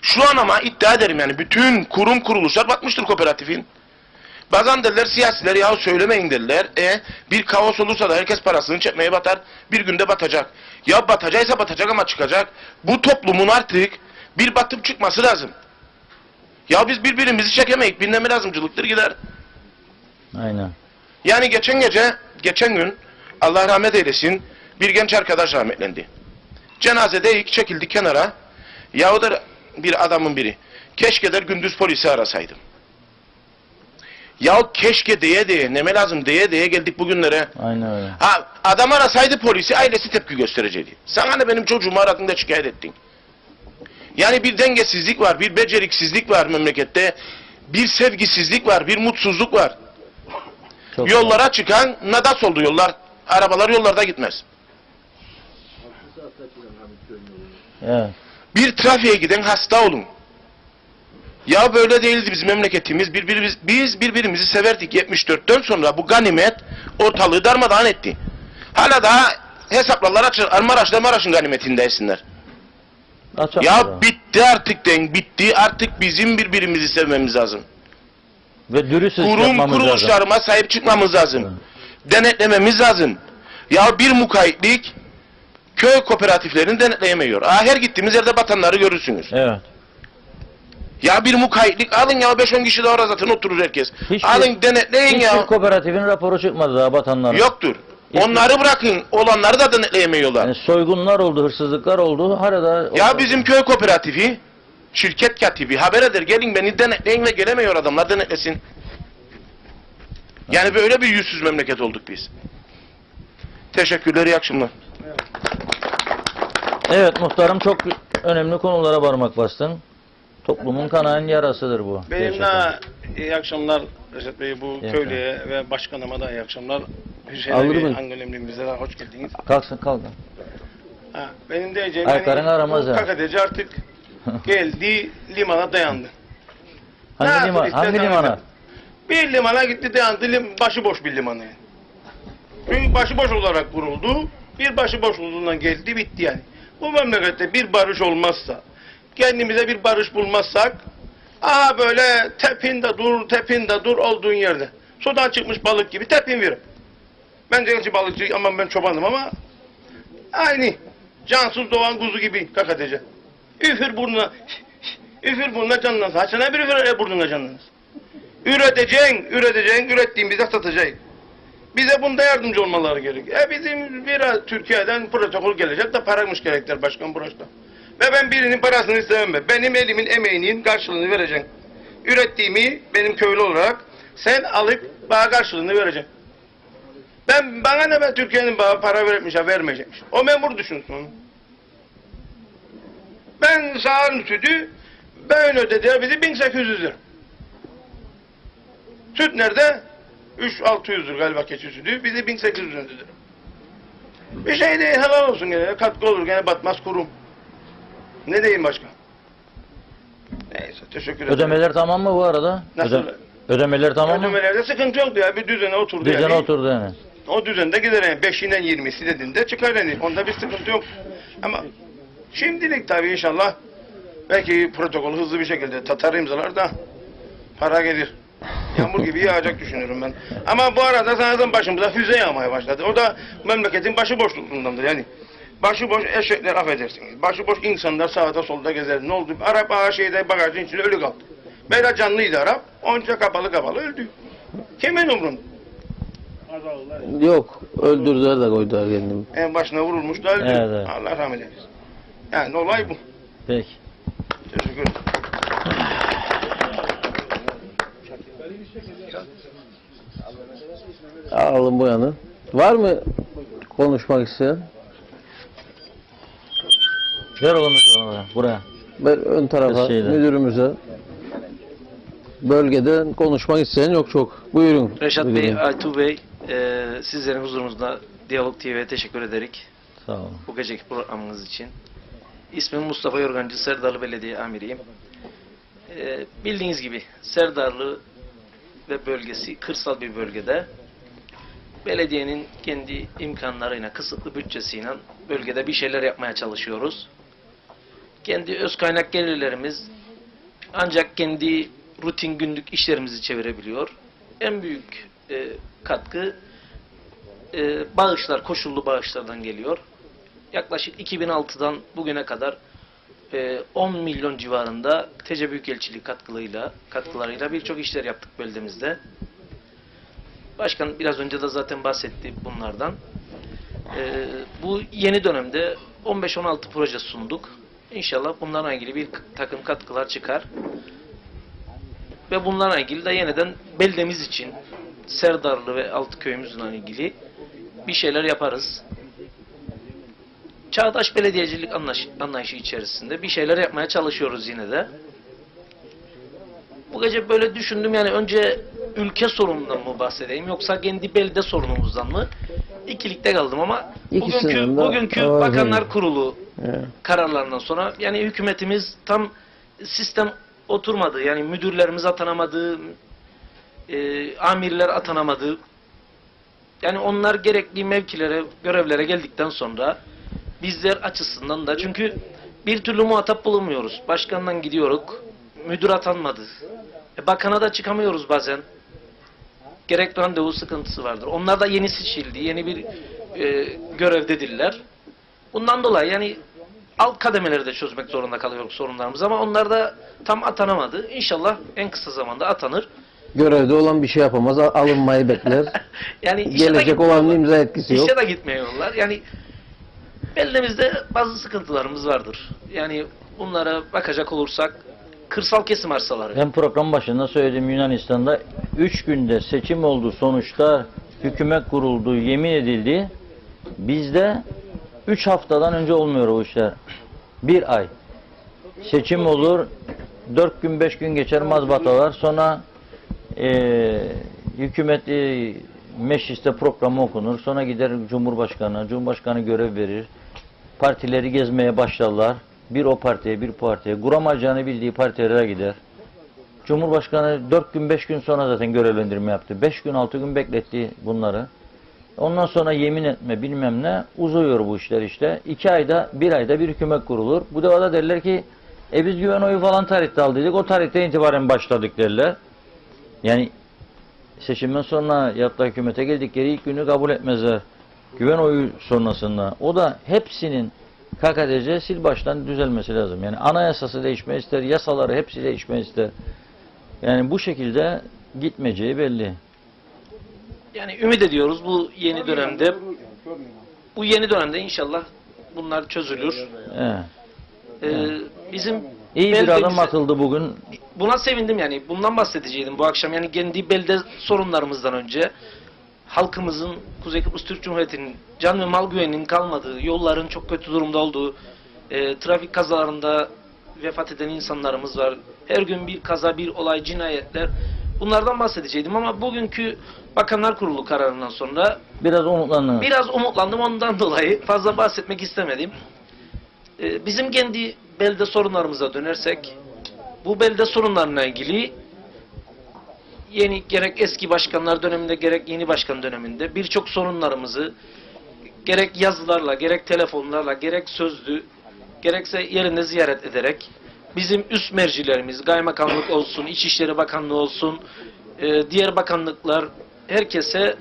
Şu an ama iddia ederim yani bütün kurum kuruluşlar batmıştır kooperatifin. Bazen derler siyasiler ya söylemeyin derler. Bir kaos olursa da herkes parasını çekmeye batar. Bir günde batacak. Ya batacaksa batacak ama çıkacak. Bu toplumun artık bir batıp çıkması lazım. Ya biz birbirimizi çekemeyik. Bilmem lazımcılıktır gider. Aynen. Yani geçen gün Allah rahmet eylesin bir genç arkadaş rahmetlendi. Cenazede ilk çekildik kenara. Ya o da bir adamın biri. Keşke der gündüz polisi arasaydım. Ya keşke diye neme lazım diye geldik bugünlere. Aynen öyle. Ha, adam arasaydı polisi ailesi tepki gösterecekti. Sen hani benim çocuğumu aradın da şikayet ettin. Yani bir dengesizlik var, bir beceriksizlik var memlekette. Bir sevgisizlik var, bir mutsuzluk var. Çok Yollara çıkan nadas oldu yollar. Arabalar yollarda gitmez. Evet. Bir trafiğe giden hasta olun. Ya böyle değildi bizim memleketimiz. Biz birbirimizi severdik 74'ten sonra bu ganimet ortalığı darmadağın etti. Hala daha hesaplarlar açır. Maraş'ın ganimetindesinler. Açalım Ya da. bitti artık bitti. Artık bizim birbirimizi sevmemiz lazım. Ve dürüst Kurum yapmamız lazım. kuruluşlarıma sahip çıkmamız lazım. Evet. Denetlememiz lazım. Ya bir mukayyitlik köy kooperatiflerini denetleyemiyor. Her gittiğimiz yerde batanları görürsünüz. Evet. Ya bir mukayyitlik alın ya 5-10 kişi de orada zaten oturur herkes. Hiçbir- Alın denetleyin Hiçbir ya. kooperatifin raporu çıkmadı daha batanların. Yoktur. Onları bırakın. Olanları da denetleyemiyorlar. Yani soygunlar oldu, hırsızlıklar oldu. Hala da Ya bizim köy kooperatifi şirket katibi haber eder. Gelin beni denetleyin ve gelemiyor adamlar denetlesin. Yani böyle bir yüzsüz memleket olduk biz. Teşekkürler, iyi akşamlar. Evet muhtarım, çok önemli konulara parmak bastın. Toplumun kanayan yarasıdır bu. Benim gerçekten. de iyi akşamlar Reşat Bey, bu İyi köylüye ve başkanıma da iyi akşamlar. Hüseyin Alır Bey, mı? Angolemliğimize de hoş geldiniz. Kalksın kalkın. Ha, benim diyeceğim Ayakların aramaz ha. KKTC artık geldi limana dayandı. Hangi Ne liman? yaptı Hangi işte, limana? Bir limana gitti dayandı, başıboş bir limanı. Çünkü başıboş olarak kuruldu. Bir başıboş olduğundan geldi bitti yani. Bu memlekette bir barış olmazsa, kendimize bir barış bulmazsak, böyle tepin de dur olduğun yerde. Sudan çıkmış balık gibi tepin verir. Ben gerçi balıkçı ama ben çobanım ama aynı cansız doğan kuzu gibi kakatece. Üfür burnuna canlansın. Haçana bir üfür burnuna canlansın. Üreteceksin, ürettiğimizde satacaksın. Bize bunda yardımcı olmaları gerek. Bizim biraz Türkiye'den protokol gelecek de paramış gerekler başkan burası. Ve ben birinin parasını istemem ben. Benim elimin emeğinin karşılığını vereceksin. Ürettiğimi benim köylü olarak sen alıp bana karşılığını vereceksin. Bana ne, ben Türkiye'nin bana para vermiş ha vermeyecekmiş. O memur düşünsün onu. Ben sağın sütü ben ödediler bizi 1800 lira. Süt nerede? 3-600'dür galiba keçi sütü. Bizi 1800 lira ödediler. Bir şey değil, helal olsun gene. Katkı olur gene, batmaz kurum. Ne diyeyim başka? Neyse, teşekkür ederim. Ödemeler tamam mı bu arada? Nasıl? Ödemeler tamam mı? Ödemelerde sıkıntı yoktu ya. Bir düzene oturdu Düzene yani. oturdu yani. O düzende gider yani. 5'inden 20'si dediğinde çıkar yani. Onda bir sıkıntı yok. Ama şimdilik tabii inşallah belki protokol hızlı bir şekilde Tatar imzalar da para gelir. Yağmur gibi yağacak düşünüyorum ben. Ama bu arada zaten başımıza füze yağmaya başladı. O da memleketin başıboşluğundandır yani. Başıboş eşekler, affedersiniz. Başıboş insanlar sağda solda gezer. Ne oldu? Arap bagajın içinde ölü kaldı. Böyle canlıydı Arap. Onca kapalı öldü. Kimin umrunda? Yok, öldürdüler de koydular kendini. En başına vurulmuş da öldü. Evet, evet. Allah rahmet eylesin. Yani olay bu. Peki. Teşekkür ederim. Alalım bu yanı. Var mı konuşmak isteyen? Ver oğlum mikrofonu buraya. Ben ön tarafa, Şeyde. müdürümüze. Bölgeden konuşmak isteyen yok çok. Buyurun. Reşat Bey, Buyurun. Aytuğ Bey, sizlerin huzurunuzda Diyalog TV'ye teşekkür ederek Sağ olun. bu geceki programınız için. İsmim Mustafa Yorgancı, Serdarlı Belediye Amiriyim. Bildiğiniz gibi Serdarlı ve bölgesi kırsal bir bölgede. Belediyenin kendi imkanlarıyla, kısıtlı bütçesiyle bölgede bir şeyler yapmaya çalışıyoruz. Kendi öz kaynak gelirlerimiz ancak kendi rutin günlük işlerimizi çevirebiliyor. En büyük katkı bağışlar, koşullu bağışlardan geliyor. Yaklaşık 2006'dan bugüne kadar 10 milyon civarında TC Büyükelçiliği katkılarıyla birçok işler yaptık beldemizde. Başkan biraz önce de zaten bahsetti bunlardan. Bu yeni dönemde 15-16 proje sunduk. İnşallah bunlarla ilgili bir takım katkılar çıkar. Ve bunlarla ilgili de yeniden beldemiz için Serdarlı ve Altıköy'ümüzle ilgili bir şeyler yaparız. Çağdaş belediyecilik anlayışı içerisinde bir şeyler yapmaya çalışıyoruz yine de. Bu gece böyle düşündüm, yani önce ülke sorunundan mı bahsedeyim yoksa kendi belde sorunumuzdan mı? İkilikte kaldım ama İkisinden de bugünkü var Bakanlar yani. Kurulu Evet. kararlarından sonra yani hükümetimiz tam sistem oturmadı. Yani müdürlerimiz atanamadı, amirler atanamadı. Yani onlar gerekli mevkilere, görevlere geldikten sonra bizler açısından da, çünkü bir türlü muhatap bulamıyoruz. Başkandan gidiyoruz, müdür atanmadı. Bakana da çıkamıyoruz bazen. Gerek randevu sıkıntısı vardır. Onlar da yeni seçildi, yeni bir görevdedirler. Bundan dolayı yani alt kademeleri de çözmek zorunda kalıyoruz sorunlarımızı ama onlar da tam atanamadı. İnşallah en kısa zamanda atanır. Görevde olan bir şey yapamaz. Alınmayı bekler. Yani işe de Gelecek gitmiyorlar. olan imza etkisi yok. İşe de gitmiyorlar. Yani beldemizde bazı sıkıntılarımız vardır. Yani bunlara bakacak olursak kırsal kesim arsaları. Ben program başında söyledim, Yunanistan'da 3 günde seçim oldu, sonuçta hükümet kuruldu, yemin edildi. Bizde 3 haftadan önce olmuyor o işler. 1 ay. Seçim olur, 4 gün 5 gün geçer mazbatalar. Sonra hükümeti mecliste programı okunur. Sonra gider Cumhurbaşkanı görev verir. Partileri gezmeye başlarlar. Bir o partiye, bir partiye. Kuramayacağını bildiği partilere gider. Cumhurbaşkanı 4 gün 5 gün sonra zaten görevlendirme yaptı. 5 gün 6 gün bekletti bunları. Ondan sonra yemin etme bilmem ne uzuyor bu işler işte. 2 ayda 1 ayda bir hükümet kurulur. Bu da derler ki biz güven oyu falan tarihte aldıydık. O tarihte itibaren başladık derler. Yani seçimden sonra yaptığı hükümete geldikleri ilk günü kabul etmezler. Güven oyu sonrasında. O da hepsinin KKTC sil baştan düzelmesi lazım. Yani anayasası değişme ister, yasaları hepsi değişme ister. Yani bu şekilde gitmeyeceği belli. Yani ümit ediyoruz bu yeni dönemde inşallah bunlar çözülür. Evet. Bizim İyi bir adım beldemize- atıldı bugün. Buna sevindim, yani bundan bahsedeceydim bu akşam. Yani kendi belde sorunlarımızdan önce halkımızın, Kuzey Kıbrıs Türk Cumhuriyeti'nin can ve mal güveninin kalmadığı, yolların çok kötü durumda olduğu, trafik kazalarında vefat eden insanlarımız var. Her gün bir kaza, bir olay, cinayetler. Bunlardan bahsedeceydim ama bugünkü Bakanlar Kurulu kararından sonra Biraz umutlandım, ondan dolayı fazla bahsetmek istemedim. Bizim kendi belde sorunlarımıza dönersek, bu belde sorunlarına ilgili gerek eski başkanlar döneminde gerek yeni başkan döneminde birçok sorunlarımızı gerek yazılarla, gerek telefonlarla, gerek sözlü, gerekse yerinde ziyaret ederek bizim üst mercilerimiz, Kaymakamlık olsun, İçişleri Bakanlığı olsun, diğer bakanlıklar, herkese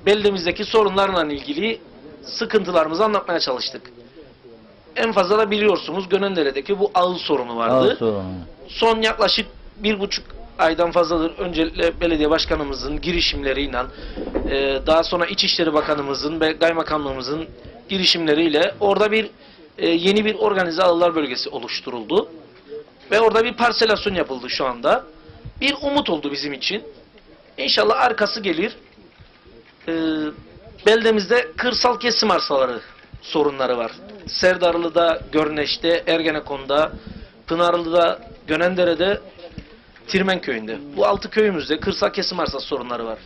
beldemizdeki sorunlarla ilgili sıkıntılarımızı anlatmaya çalıştık. En fazla da biliyorsunuz Gönendere'deki bu ağıl sorunu vardı. Son yaklaşık 1,5 aydan fazladır öncelikle belediye başkanımızın girişimleriyle, daha sonra İçişleri Bakanımızın ve Kaymakamlığımızın girişimleriyle orada bir yeni bir organize ağlar bölgesi oluşturuldu. Ve orada bir parselasyon yapıldı şu anda. Bir umut oldu bizim için. İnşallah arkası gelir. Beldemizde kırsal kesim arsaları sorunları var. Serdarlı'da, Görneş'te, Ergenekon'da, Pınarlı'da, Gönendere'de, Tirmenköy'ünde. Bu 6 köyümüzde kırsal kesim arsası sorunları var.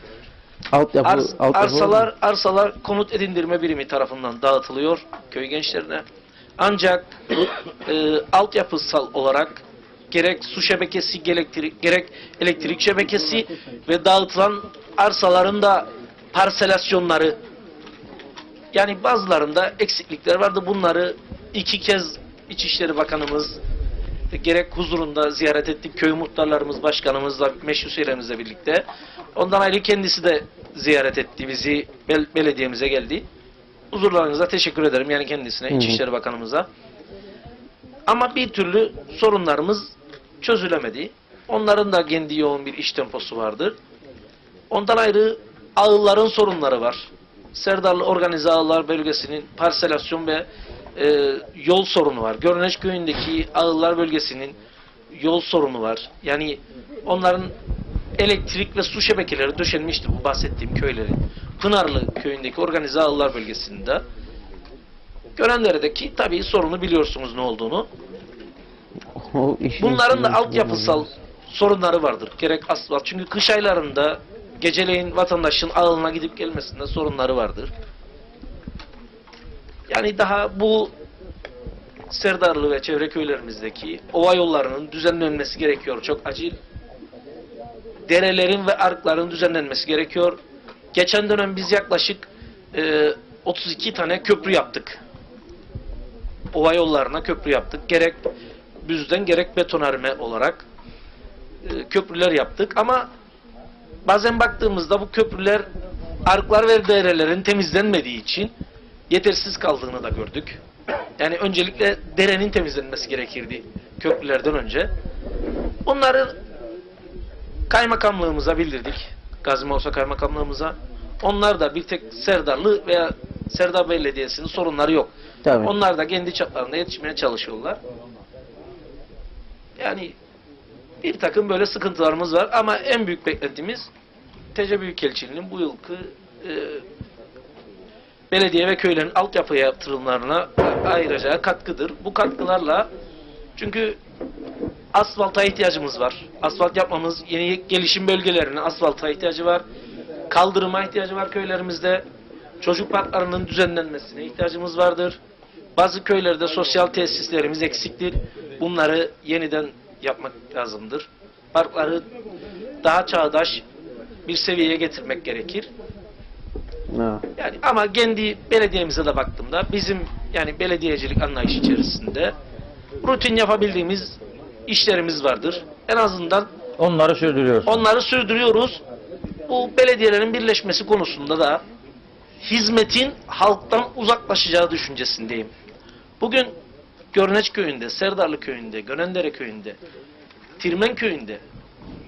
Arsalar konut edindirme birimi tarafından dağıtılıyor köy gençlerine. Ancak altyapısal olarak gerek su şebekesi, gerek elektrik şebekesi ve dağıtılan arsaların da parselasyonları, yani bazılarında eksiklikler vardı. Bunları 2 kez İçişleri Bakanımız gerek huzurunda ziyaret ettik. Köy muhtarlarımız, başkanımızla, meşru üyelerimizle birlikte. Ondan ayrı kendisi de ziyaret etti. Bizi belediyemize geldi. Huzurlarınıza teşekkür ederim. Yani kendisine, İçişleri Bakanımıza. Ama bir türlü sorunlarımız çözülemedi. Onların da kendi yoğun bir iş temposu vardır. Ondan ayrı ağılların sorunları var. Serdarlı Organize Ağlar Bölgesi'nin parselasyon ve yol sorunu var. Görneş Köyü'ndeki Ağıllar Bölgesi'nin yol sorunu var. Yani onların elektrik ve su şebekeleri döşenmişti bu bahsettiğim köylerin. Pınarlı Köyü'ndeki Organize Ağıllar Bölgesi'nde. Görendere'deki tabii sorunu biliyorsunuz ne olduğunu. Bunların da altyapısal sorunları vardır. Gerek asfalt. Çünkü kış aylarında geceleyin vatandaşın ağılına gidip gelmesinde sorunları vardır. Yani daha bu Serdarlı ve çevre köylerimizdeki ova yollarının düzenlenmesi gerekiyor. Çok acil. Derelerin ve arkların düzenlenmesi gerekiyor. Geçen dönem biz yaklaşık 32 tane köprü yaptık. Ova yollarına köprü yaptık. Gerek büzden gerek betonarme olarak köprüler yaptık. Ama bazen baktığımızda bu köprüler arklar ve derelerin temizlenmediği için yetersiz kaldığını da gördük. Yani öncelikle derenin temizlenmesi gerekirdi köprülerden önce. Bunları kaymakamlığımıza bildirdik. Gazi Mausa kaymakamlığımıza. Onlar da bir tek Serdarlı veya Serdar Belediyesi'nin sorunları yok. Tabii. Onlar da kendi çaplarında yetişmeye çalışıyorlar. Yani bir takım böyle sıkıntılarımız var ama en büyük beklentimiz TC Büyükelçiliğinin bu yılki belediye ve köylerin altyapı yatırımlarına ayıracağı katkıdır. Bu katkılarla, çünkü asfalta ihtiyacımız var. Asfalt yapmamız, yeni gelişim bölgelerine asfalta ihtiyacı var. Kaldırıma ihtiyacı var köylerimizde. Çocuk parklarının düzenlenmesine ihtiyacımız vardır. Bazı köylerde sosyal tesislerimiz eksiktir. Bunları yeniden yapmak lazımdır. Parkları daha çağdaş bir seviyeye getirmek gerekir. Yani ama kendi belediyemize de baktığımda bizim yani belediyecilik anlayışı içerisinde rutin yapabildiğimiz işlerimiz vardır. En azından Onları sürdürüyoruz. onları sürdürüyoruz. Bu belediyelerin birleşmesi konusunda da hizmetin halktan uzaklaşacağı düşüncesindeyim. Bugün Görneç Köyü'nde, Serdarlı Köyü'nde, Gönendere Köyü'nde, Tirmen Köyü'nde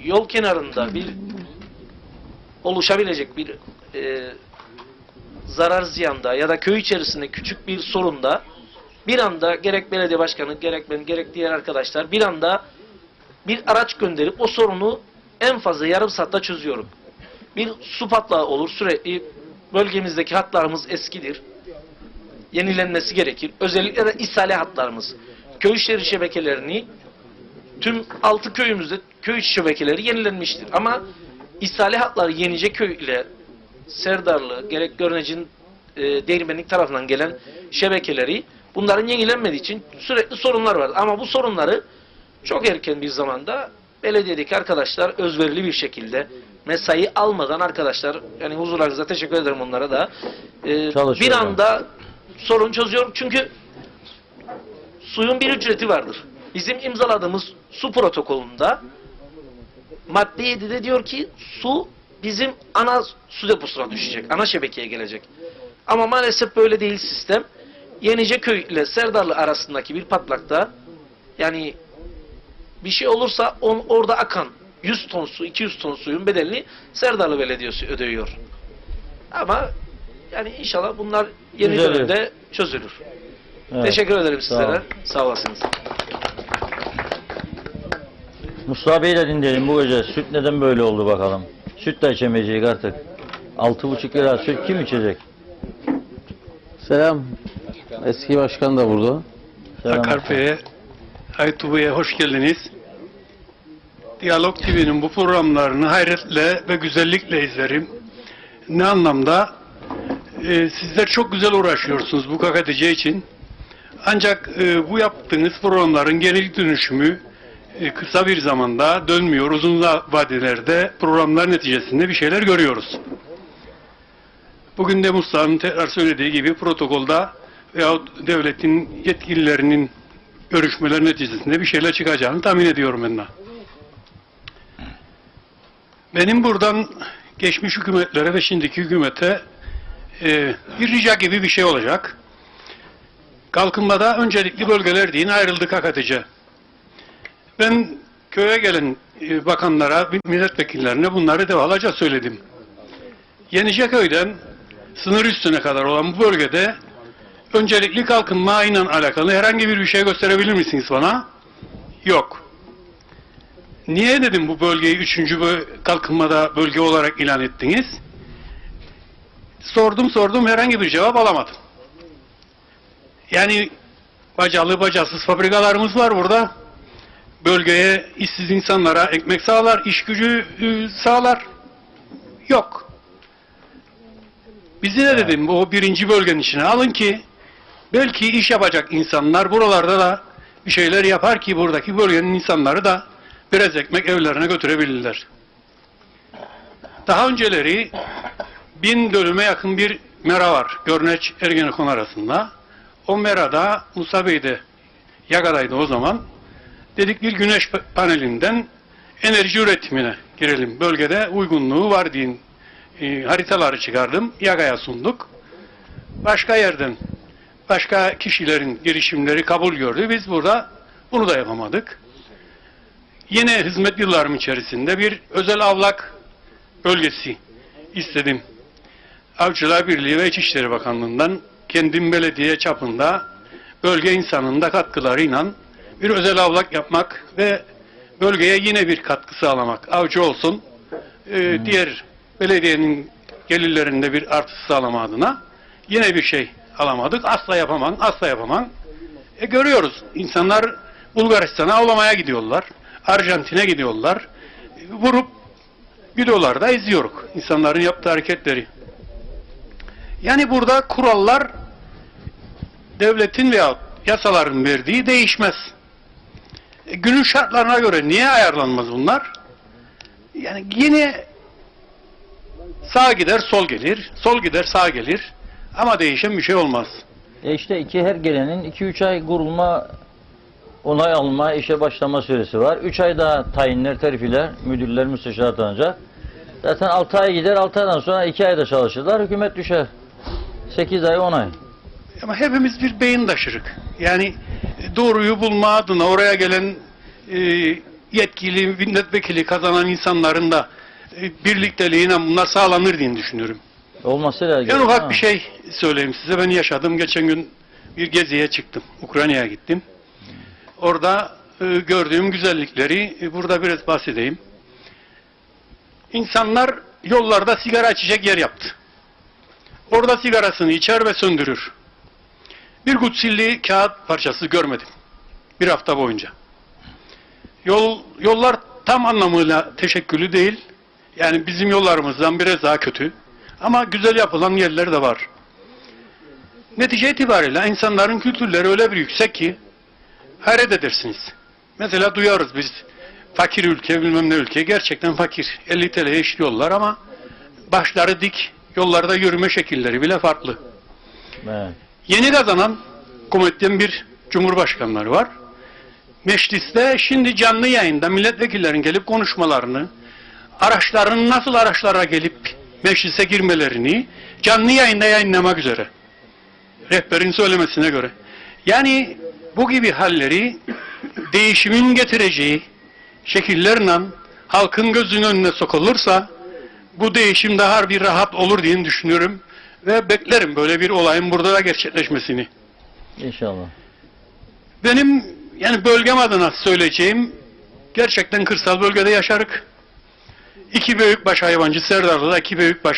yol kenarında bir oluşabilecek bir zarar ziyanda ya da köy içerisinde küçük bir sorunda bir anda gerek belediye başkanı, gerek ben, gerek diğer arkadaşlar bir anda bir araç gönderip o sorunu en fazla yarım saatte çözüyorum. Bir su patlağı olur sürekli, bölgemizdeki hatlarımız eskidir. Yenilenmesi gerekir. Özellikle de ishale hatlarımız. Köy içleri şebekelerini tüm 6 köyümüzde köy içi şebekeleri yenilenmiştir. Ama ishale hatları Yeniceköy ile Serdarlı, gerek Görnec'in Değirmenlik tarafından gelen şebekeleri bunların yenilenmediği için sürekli sorunlar var. Ama bu sorunları çok erken bir zamanda belediyedeki arkadaşlar özverili bir şekilde mesai almadan arkadaşlar, yani huzurlarınıza teşekkür ederim onlara da bir anda sorun çözüyor. Çünkü suyun bir ücreti vardır. Bizim imzaladığımız su protokolünde madde 7'de diyor ki su bizim ana su deposuna düşecek. Ana şebekeye gelecek. Ama maalesef böyle değil sistem. Yeniceköy ile Serdarlı arasındaki bir patlakta yani bir şey olursa orada akan 100 ton su, 200 ton suyun bedelini Serdarlı Belediyesi ödüyor. Ama yani inşallah bunlar yeni dönemde çözülür. Evet. Teşekkür ederim Sağ olun. sizlere. Sağ olasınız. Mustafa Bey'i de dinleyelim bu gece. Süt neden böyle oldu bakalım. Süt de içemeyecek artık. 6,5 lira süt kim içecek? Selam. Eski başkan da burada. Selam. Akar Bey'e, Aytu Bey'e hoş geldiniz. Diyalog TV'nin bu programlarını hayretle ve güzellikle izlerim. Ne anlamda? Sizler çok güzel uğraşıyorsunuz bu KKTC için. Ancak bu yaptığınız programların geri dönüşümü kısa bir zamanda dönmüyor. Uzun vadelerde programlar neticesinde bir şeyler görüyoruz. Bugün de Mustafa'nın tekrar söylediği gibi protokolda veyahut devletin yetkililerinin görüşmeler neticesinde bir şeyler çıkacağını tahmin ediyorum ben de. Benim buradan geçmiş hükümetlere ve şimdiki hükümete bir rica gibi bir şey olacak. Kalkınmada öncelikli bölgeler deyin ayrıldı KKTC. Ben köye gelen bakanlara, milletvekillerine bunları defalarca söyledim. Yeniceköy'den sınır üstüne kadar olan bu bölgede öncelikli kalkınma ile alakalı herhangi bir şey gösterebilir misiniz bana? Yok. Niye dedim bu bölgeyi 3. kalkınmada bölge olarak ilan ettiniz? Sordum herhangi bir cevap alamadım. Yani bacalı bacasız fabrikalarımız var burada. Bölgeye işsiz insanlara ekmek sağlar, iş gücü sağlar. Yok. Bizi de dedim o 1. bölgenin içine alın ki belki iş yapacak insanlar buralarda da bir şeyler yapar ki buradaki bölgenin insanları da biraz ekmek evlerine götürebilirler. Daha önceleri 1000 dönüme yakın bir mera var. Görneç Ergenekon arasında. O merada Musa Bey de Yaga'daydı o zaman. Dedik bir güneş panelinden enerji üretimine girelim. Bölgede uygunluğu var deyin. Haritaları çıkardım. Yaga'ya sunduk. Başka yerden başka kişilerin girişimleri kabul gördü. Biz burada bunu da yapamadık. Yine hizmet yıllarım içerisinde bir özel avlak bölgesi istedim. Avcılar Birliği ve İçişleri Bakanlığı'ndan kendim belediye çapında bölge insanının da katkılarıyla bir özel avlak yapmak ve bölgeye yine bir katkı sağlamak. Avcı olsun, diğer belediyenin gelirlerinde bir artış sağlama adına yine bir şey alamadık. Asla yapamam. Görüyoruz. İnsanlar Bulgaristan'a avlamaya gidiyorlar. Arjantin'e gidiyorlar. Vurup gidiyorlar da izliyoruz. İnsanların yaptığı hareketleri. Yani burada kurallar devletin veya yasaların verdiği değişmez. Günün şartlarına göre niye ayarlanmaz bunlar? Yani yine sağ gider sol gelir, sol gider sağ gelir ama değişen bir şey olmaz. İşte her gelenin 2-3 ay kurulma, onay alma, işe başlama süresi var. 3 ay daha tayinler, terfiler, müdürler, müsteşar atanacak. Zaten 6 ay gider, 6 aydan sonra 2 ayda çalışırlar, hükümet düşer. 8 ay, 10 ay. Ama hepimiz bir beyin taşırık. Yani doğruyu bulma adına oraya gelen yetkili, milletvekili kazanan insanların da birlikteliğine bunlar sağlanır diye düşünüyorum. Olması lazım. En ufak bir şey söyleyeyim size. Ben yaşadım. Geçen gün bir geziye çıktım. Ukrayna'ya gittim. Orada gördüğüm güzellikleri burada biraz bahsedeyim. İnsanlar yollarda sigara içecek yer yaptı. Orada sigarasını içer ve söndürür. Bir gutsilli kağıt parçası görmedim. Bir hafta boyunca. Yollar tam anlamıyla teşekküllü değil. Yani bizim yollarımızdan biraz daha kötü. Ama güzel yapılan yerler de var. Netice itibariyle insanların kültürleri öyle bir yüksek ki hayret edersiniz. Mesela duyarız biz fakir ülke bilmem ne ülke gerçekten fakir. 50 TL'ye işliyorlar ama başları dik, yollarda yürüme şekilleri bile farklı. Evet. Yeni kazanan komedyen bir cumhurbaşkanları var. Mecliste şimdi canlı yayında milletvekillerin gelip konuşmalarını, araçların nasıl araçlara gelip meclise girmelerini canlı yayında yayınlamak üzere. Rehberin söylemesine göre. Yani bu gibi halleri değişimin getireceği şekillerle halkın gözünün önüne sokulursa bu değişim daha bir rahat olur diye düşünüyorum ve beklerim böyle bir olayın burada da gerçekleşmesini. İnşallah. Benim yani bölgem adına söyleyeceğim, gerçekten kırsal bölgede yaşarık. İki büyükbaş hayvancı Serdarlı'da, iki büyükbaş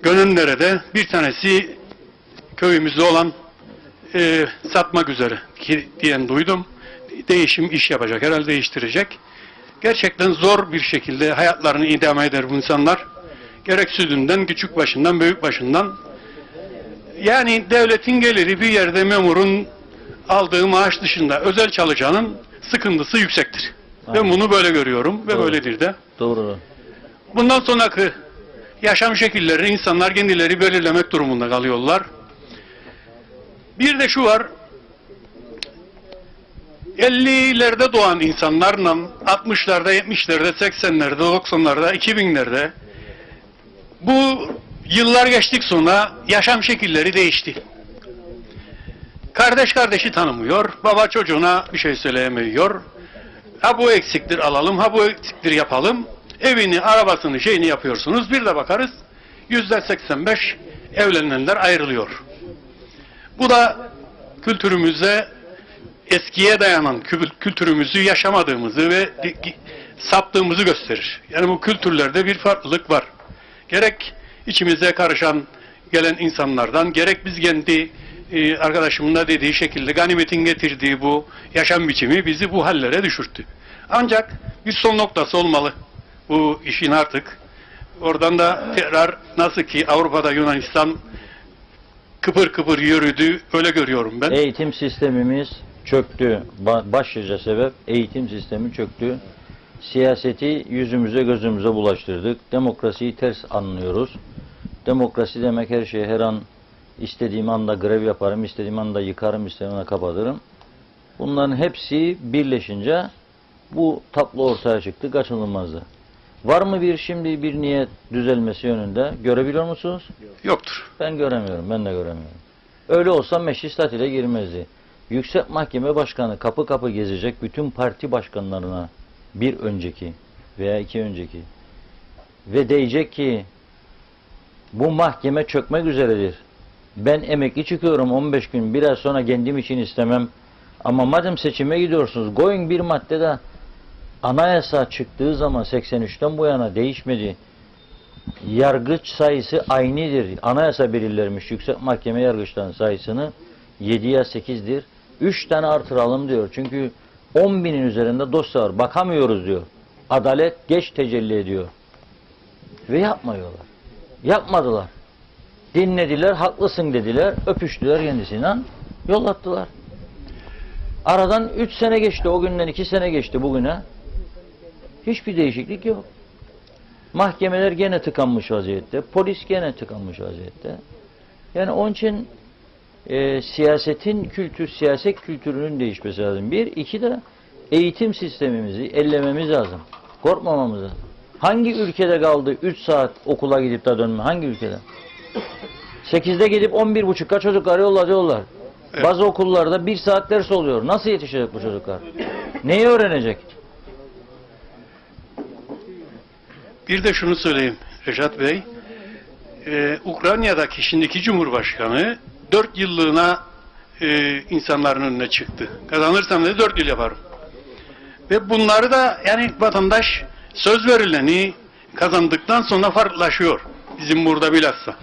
Gönendere'de, bir tanesi köyümüzde olan satmak üzere diyen duydum. Değişim iş yapacak, herhalde değiştirecek. Gerçekten zor bir şekilde hayatlarını idame eder bu insanlar. Gerek sütünden, küçük başından, büyük başından. Yani devletin geliri bir yerde memurun aldığı maaş dışında özel çalışanın sıkıntısı yüksektir. Aynen. Ben bunu böyle görüyorum ve Doğru. böyledir de. Doğru. Bundan sonraki yaşam şekillerini insanlar kendileri belirlemek durumunda kalıyorlar. Bir de şu var, 50'lerde doğan insanlarla 60'larda, 70'lerde, 80'lerde, 90'larda, 2000'lerde bu yıllar geçtik sonra yaşam şekilleri değişti. Kardeş kardeşi tanımıyor, baba çocuğuna bir şey söyleyemiyor. Ha bu eksiktir alalım, ha bu eksiktir yapalım. Evini, arabasını, şeyini yapıyorsunuz. Bir de bakarız %85 evlenenler ayrılıyor. Bu da kültürümüze, eskiye dayanan kültürümüzü yaşamadığımızı ve saptığımızı gösterir. Yani bu kültürlerde bir farklılık var. Gerek içimize karışan gelen insanlardan, gerek biz kendi arkadaşımın da dediği şekilde ganimetin getirdiği bu yaşam biçimi bizi bu hallere düşürttü. Ancak bir son noktası olmalı bu işin artık. Oradan da tekrar nasıl ki Avrupa'da Yunanistan kıpır kıpır yürüdü, öyle görüyorum ben. Eğitim sistemimiz çöktü. Başlıca sebep eğitim sistemi çöktü. Siyaseti yüzümüze gözümüze bulaştırdık. Demokrasiyi ters anlıyoruz. Demokrasi demek her şeyi her an istediğim anda grev yaparım, istediğim anda yıkarım, istediğim anda kapatırım. Bunların hepsi birleşince bu tablo ortaya çıktı, kaçınılmazdı. Var mı şimdi bir niyet düzelmesi yönünde? Görebiliyor musunuz? Yoktur. Ben göremiyorum, ben de göremiyorum. Öyle olsa meclis tatile girmezdi. Yüksek Mahkeme Başkanı kapı kapı gezecek bütün parti başkanlarına bir önceki veya iki önceki ve diyecek ki bu mahkeme çökmek üzeredir. Ben emekli çıkıyorum 15 gün, bir ay sonra kendim için istemem. Ama madem seçime gidiyorsunuz, koyun bir maddede anayasa çıktığı zaman 83'ten bu yana değişmedi. Yargıç sayısı aynıdır. Anayasa belirlermiş yüksek mahkeme yargıçlarının sayısını 7'ye 8'dir. 3 tane artıralım diyor. Çünkü 10.000'in üzerinde dosya var. Bakamıyoruz diyor. Adalet geç tecelli ediyor. Ve yapmıyorlar. Yapmadılar. Dinlediler, haklısın dediler, öpüştüler kendisiyle, yollattılar. Aradan 3 sene geçti, o günden 2 sene geçti bugüne. Hiçbir değişiklik yok. Mahkemeler gene tıkanmış vaziyette, polis gene tıkanmış vaziyette. Yani onun için siyaset kültürünün değişmesi lazım. Bir, iki de eğitim sistemimizi ellememiz lazım. Korkmamamız lazım. Hangi ülkede kaldı 3 saat okula gidip de dönme? Hangi ülkede? 8'de gidip 11.30'da çocuklar yollatıyorlar. Evet. Bazı okullarda 1 saat ders oluyor. Nasıl yetişecek bu çocuklar? Neyi öğrenecek? Bir de şunu söyleyeyim Reşat Bey. Ukrayna'daki şimdiki Cumhurbaşkanı 4 yıllığına insanların önüne çıktı. Kazanırsam dedi 4 yıl yaparım. Ve bunları da yani vatandaş söz verileni kazandıktan sonra farklılaşıyor. Bizim burada bilhassa.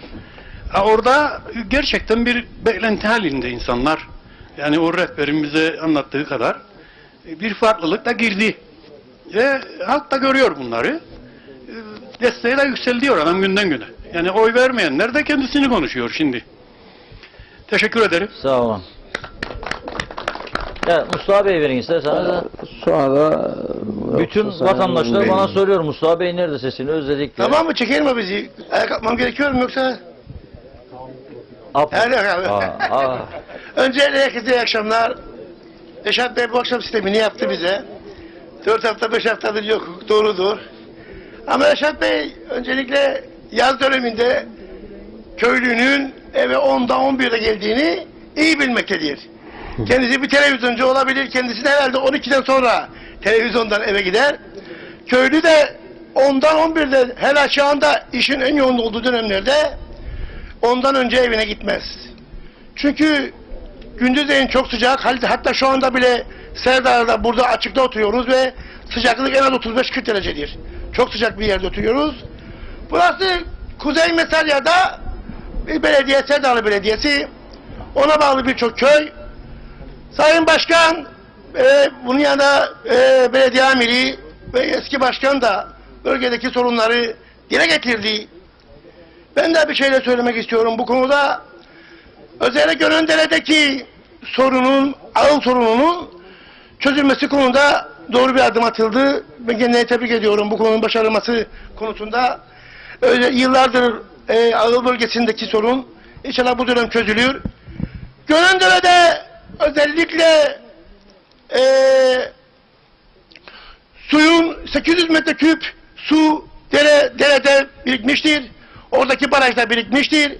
Orada gerçekten bir beklenti halinde insanlar. Yani o rehberin bize anlattığı kadar bir farklılık da girdi. Ve halk da görüyor bunları. Desteği de yükseldiyor adam günden güne. Yani oy vermeyenler de kendisini konuşuyor şimdi. Teşekkür ederim. Sağ olun. Ya Mustafa Bey verin isterseniz de. Sonra da Bütün vatandaşlar bana soruyor, Mustafa Bey nerede, sesini özledik diye. Tamam mı? Çekelim mi bizi? Ayağa kalkmam gerekiyor mu yoksa? Aferin. Evet abi. Öncelikle herkese iyi akşamlar. Reşat Bey bu akşam sistemini yaptı bize. 4 hafta 5 haftadır yok. Doğrudur. Ama Reşat Bey öncelikle yaz döneminde köylünün eve 10'da 11'de geldiğini iyi bilmektedir. Kendisi bir televizyoncu olabilir. Kendisi de herhalde 12'den sonra televizyondan eve gider. Köylü de 10'dan 11'de hele şu anda işin en yoğun olduğu dönemlerde ondan önce evine gitmez. Çünkü Gündüzleyin çok sıcak. Hatta şu anda bile Serdar'da burada açıkta oturuyoruz ve sıcaklık en az 35-40 derecedir. Çok sıcak bir yerde oturuyoruz. Burası Kuzey Mesalya'da bir belediye, Serdarlı Belediyesi. Ona bağlı birçok köy. Sayın Başkan, bunun yanında belediye amiri ve eski başkan da bölgedeki sorunları dile getirdi. Ben de bir şeyler söylemek istiyorum bu konuda. Özellikle Gönendere'deki sorunun, ağıl sorununun çözülmesi konusunda doğru bir adım atıldı. Ben kendine tebrik ediyorum bu konunun başarılması konusunda. Öyle yıllardır ağıl bölgesindeki sorun inşallah bu dönem çözülür. Gönendere'de özellikle suyun 800 metreküp su derede birikmiştir. Oradaki barajda birikmiştir.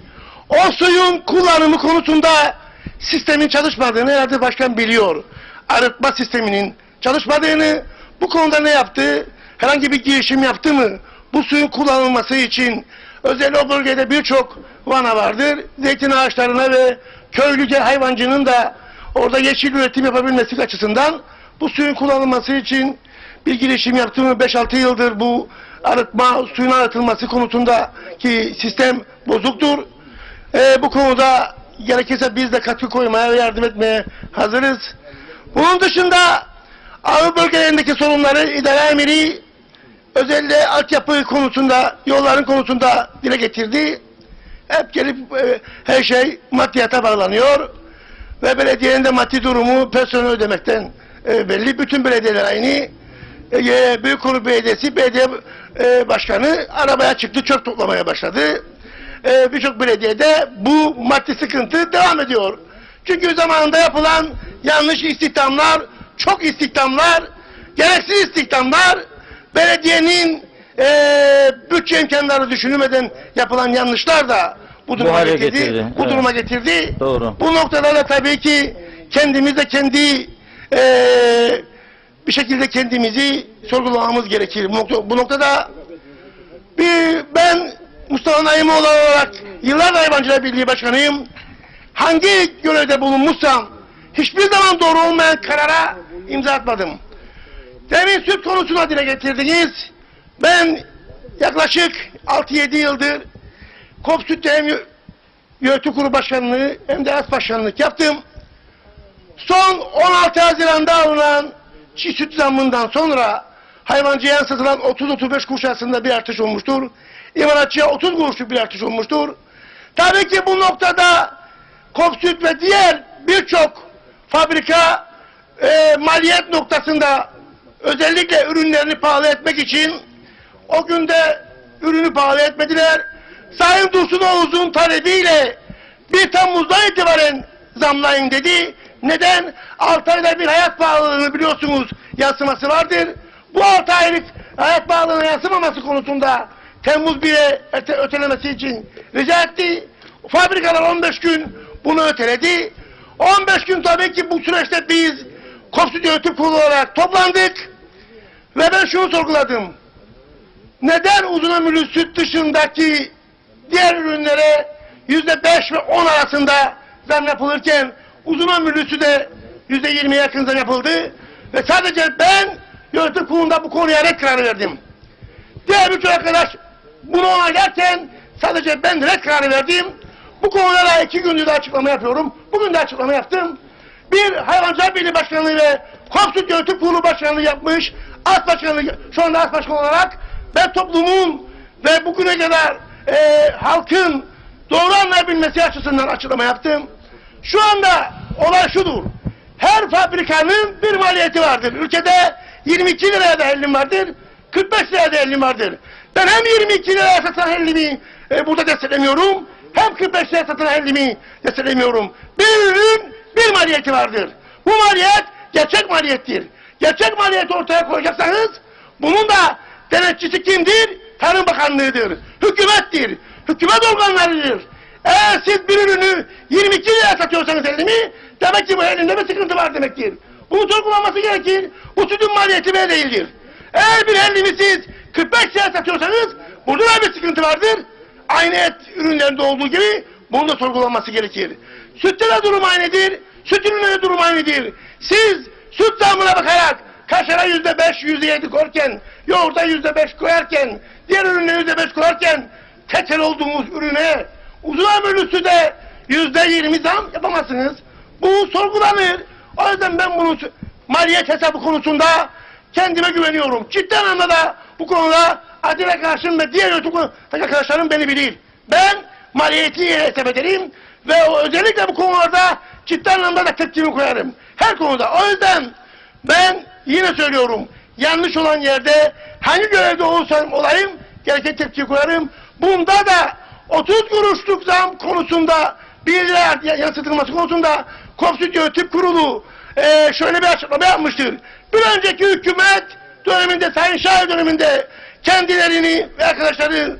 O suyun kullanımı konusunda sistemin çalışmadığını herhalde başkan biliyor. Arıtma sisteminin çalışmadığını, bu konuda ne yaptı? Herhangi bir girişim yaptı mı? Bu suyun kullanılması için özellikle o bölgede birçok vana vardır. Zeytin ağaçlarına ve köylüce hayvancının da orada yeşil üretim yapabilmesi açısından bu suyun kullanılması için bir girişim yaptı mı? 5-6 yıldır bu arıtma, suyun arıtılması konusundaki sistem bozuktur. Bu konuda gerekirse biz de katkı koymaya ve yardım etmeye hazırız. Bunun dışında ağıl bölgelerindeki sorunları idare emiri özellikle altyapı konusunda, yolların konusunda dile getirdi. Hep gelip her şey maddiyata bağlanıyor. Ve belediyenin de maddi durumu personel ödemekten belli. Bütün belediyeler aynı. Büyükkuyu Belediyesi, belediye başkanı arabaya çıktı, çöp toplamaya başladı. Birçok belediyede bu maddi sıkıntı devam ediyor. Çünkü zamanında yapılan yanlış istihdamlar, çok istihdamlar, gereksiz istihdamlar, belediyenin bütçe imkanları düşünülmeden yapılan yanlışlar da bu duruma getirdi. Bu duruma getirdi. Doğru. Bu noktada da tabii ki kendimiz de kendi bir şekilde kendimizi sorgulamamız gerekir. Bu noktada ben Mustafa Naimoğlu olarak yıllardır Hayvancılar Birliği Başkanıyım. Hangi görevde bulunmuşsam hiçbir zaman doğru olmayan karara imza atmadım. Demin süt konusuna dile getirdiniz. Ben yaklaşık 6-7 yıldır KOP Süt'te hem yönetim kurulu başkanlığı hem de as başkanlık yaptım. Son 16 Haziran'da alınan çiğ süt zammından sonra hayvancıya satılan 30-35 kuruş arasında bir artış olmuştur. İmalatçıya 30 kuruşluk bir artış olmuştur. Tabii ki bu noktada KOP Süt ve diğer birçok fabrika maliyet noktasında özellikle ürünlerini pahalı etmek için o günde ürünü pahalı etmediler. Sayın Dursun Oğuz'un talebiyle 1 Temmuz'dan itibaren zamlayın dedi. Neden? 6 ayda bir hayat pahalılığını biliyorsunuz yansıması vardır. Bu 6 aylık hayat pahalılığına yansımaması konusunda Temmuz 1'e ötelemesi için rica etti. Fabrikalar 15 gün bunu öteledi. 15 gün tabii ki bu süreçte biz KOP Süt Yönetim Kurulu olarak toplandık. Ve ben şunu sorguladım. Neden uzun ömürlü süt dışındaki diğer ürünlere %5 ve 10 arasında zam yapılırken uzun ömürlü süte %20'ye yakın zam yapıldı. Ve sadece ben yönetim kurulunda bu konuya red kararı verdim. Diğer birçok arkadaş bunu onaylarken sadece ben red kararı verdim. Bu konulara 2 gündür de açıklama yapıyorum. Bugün de açıklama yaptım. Bir Hayvancılar Birliği Başkanlığı ve KOP Süt Yönetim Kurulu Başkanlığı yapmış. As Başkanlığı, şu anda As Başkanı olarak ben toplumun ve bugüne kadar halkın doğru anlayabilmesi açısından açıklama yaptım. Şu anda olay şudur. Her fabrikanın bir maliyeti vardır. Ülkede 22 liraya da hellim vardır. 45 liraya da hellim vardır. Ben hem 22 liraya satılan hellimi burada desteklemiyorum. Hem 45 liraya satılan hellimi desteklemiyorum. Bir ürün bir maliyeti vardır. Bu maliyet gerçek maliyettir. Gerçek maliyeti ortaya koyacaksanız bunun da denetçisi kimdir? Tarım Bakanlığı'dır. Hükümettir. Hükümet organlarıdır. Eğer siz bir ürünü 22 liraya satıyorsanız hellimi, demek ki bu elinde bir sıkıntı var demektir. Bunun sorgulanması gerekir. Bu sütün maliyeti böyle değildir. Eğer bir hellimi siz 45 liraya satıyorsanız burada da bir sıkıntı vardır. Aynı et ürünlerinde olduğu gibi bunun da sorgulanması gerekir. Sütte de durum aynıdır. Süt ürünleri durumu aynıdır. Siz süt zammına bakarak kaşara %5, %7 koyarken, yoğurda %5 koyarken, diğer ürüne %5 koyarken, tekel olduğumuz ürüne, uzun ömürlü süte %20 zam yapamazsınız. Bu sorgulanır. O yüzden ben bunu maliyet hesabı konusunda kendime güveniyorum. Ciddi anlamda da bu konuda Adil arkadaşım ve diğer yönetim arkadaşlarım beni bilir. Ben maliyeti hesap ederim ve özellikle bu konularda ciddi anlamda da tepkimi koyarım. Her konuda. O yüzden ben yine söylüyorum, yanlış olan yerde hangi görevde olursam olayım gereken tepki koyarım. Bunda da 30 kuruşluk zam konusunda 1 lira yansıtılması konusunda KOPSÜT Yönetim Kurulu şöyle bir açıklama yapmıştır. Bir önceki hükümet döneminde, Sayın Şahin döneminde kendilerini ve arkadaşları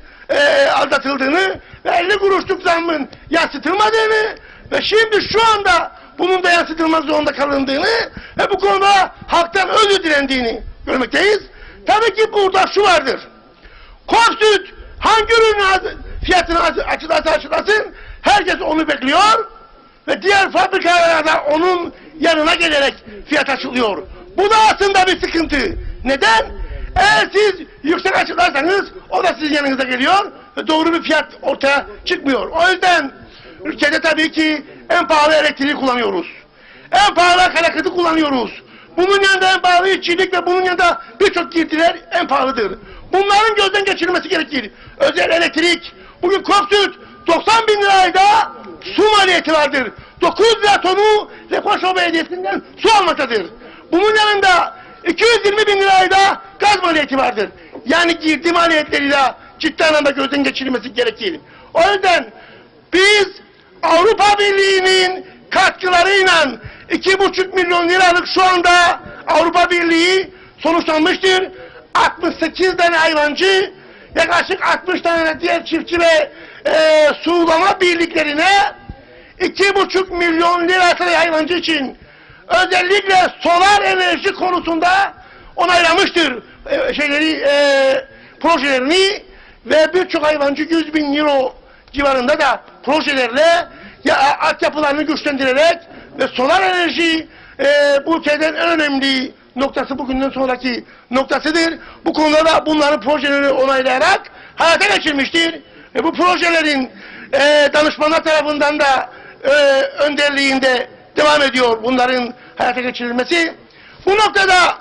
aldatıldığını ve 50 kuruşluk zammın yansıtılmadığını ve şimdi şu anda bunun da yansıtılmak zorunda kalındığını ve bu konuda halktan özür dilendiğini görmekteyiz. Tabii ki burada şu vardır. KOPSÜT hangi ürünün fiyatını açıklasın, herkes onu bekliyor ve diğer fabrikalar da onun yanına gelerek fiyat açıklıyor. Bu da aslında bir sıkıntı. Neden? Eğer siz yüksek açıklarsanız o da sizin yanınıza geliyor ve doğru bir fiyat ortaya çıkmıyor. O yüzden ülkede tabii ki en pahalı elektriği kullanıyoruz. En pahalı akaryakıtı kullanıyoruz. Bunun yanında en pahalı işçilik ve bunun yanında birçok girdiler en pahalıdır. Bunların gözden geçirilmesi gerekir. Özel elektrik, bugün KOPSÜT 90 bin lirayda su maliyeti vardır. 9 lira tonu Lefkoşa Belediyesi'nden su almaktadır. Bunun yanında 220 bin lirayda gaz maliyeti vardır. Yani girdi maliyetleriyle ciddi anlamda gözden geçirilmesi gerekir. O yüzden biz Avrupa Birliği'nin katkılarıyla 2,5 milyon liralık şu anda Avrupa Birliği sonuçlanmıştır. 68 tane hayvancı, yaklaşık 60 tane diğer çiftçi ve sulama birliklerine 2,5 milyon lira hayvancı için özellikle solar enerji konusunda onaylamıştır projelerini ve birçok hayvancı 100 bin euro civarında da projelerle altyapılarını güçlendirerek ve solar enerji bu ülkeden en önemli noktası, bugünden sonraki noktasıdır. Bu konuda da bunların projelerini onaylayarak hayata geçirmiştir. Ve bu projelerin danışmanlar tarafından da önderliğinde devam ediyor bunların hayata geçirilmesi. Bu noktada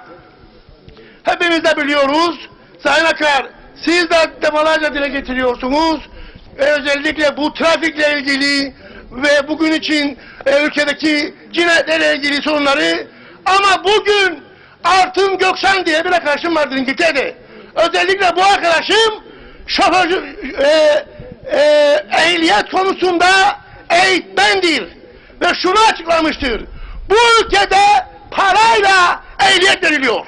hepimiz de biliyoruz, Sayın Akar, siz de defalarca dile getiriyorsunuz. Özellikle bu trafikle ilgili ve bugün için ülkedeki cinayetlerle ilgili sorunları. Ama bugün Artun Gökşen diye bir arkadaşım vardır İngiltere'de. Özellikle bu arkadaşım şoför ehliyet konusunda eğitmendir. Ve şunu açıklamıştır. Bu ülkede parayla ehliyet veriliyor.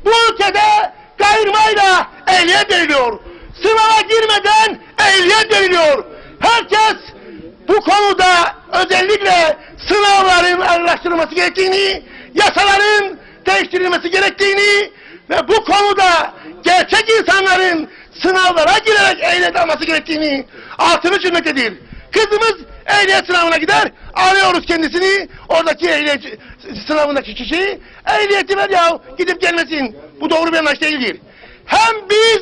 Bu ülkede kayırmayla ehliyet veriliyor. Sınava girmeden ehliyet veriliyor. Herkes bu konuda özellikle sınavların araştırılması gerektiğini, yasaların değiştirilmesi gerektiğini ve bu konuda gerçek insanların sınavlara girerek ehliyet alması gerektiğini altını çizmektedir. Kızımız ehliyet sınavına gider, arıyoruz kendisini, oradaki ehliyet sınavındaki kişiyi, ehliyeti ver ya, gidip gelmesin. Bu doğru bir anlayış değildir. Hem biz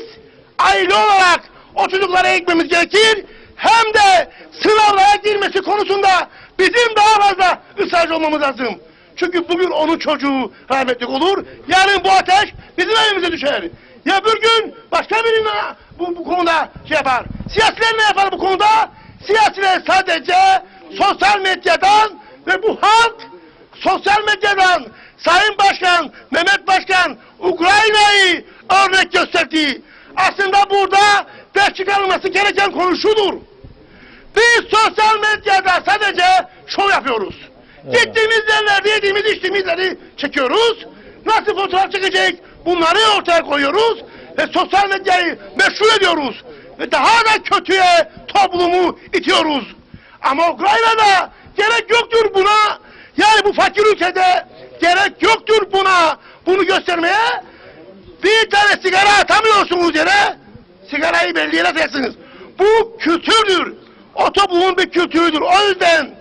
aile olarak o çocuklara eğitmemiz gerekir, hem de sınavlara girmesi konusunda bizim daha fazla ısrarcı olmamız lazım. Çünkü bugün onun çocuğu rahmetli olur, yarın bu ateş bizim evimize düşer. Ya bir gün başka birine bu konuda şey yapar. Siyasiler ne yapar bu konuda? Siyasiler sadece sosyal medyadan ve bu halk sosyal medyadan Sayın Başkan, Mehmet Başkan Ukrayna'yı örnek gösterdi. Aslında burada ders çıkarılması gereken konu şudur. Biz sosyal medyada sadece şov yapıyoruz. Gittiğimiz yerlerde yediğimiz içtiğimizleri çekiyoruz. Nasıl fotoğraf çekecek? Bunları ortaya koyuyoruz ve sosyal medyayı meşhur ediyoruz. Ve daha da kötüye toplumu itiyoruz. Ama Ukrayna'da gerek yoktur buna. Yani bu fakir ülkede gerek yoktur buna. Bunu göstermeye. Bir tane sigara atamıyorsunuz yere. Sigarayı belli yere atacaksınız. Bu kültürdür. O toplumun bir kültürüdür. O yüzden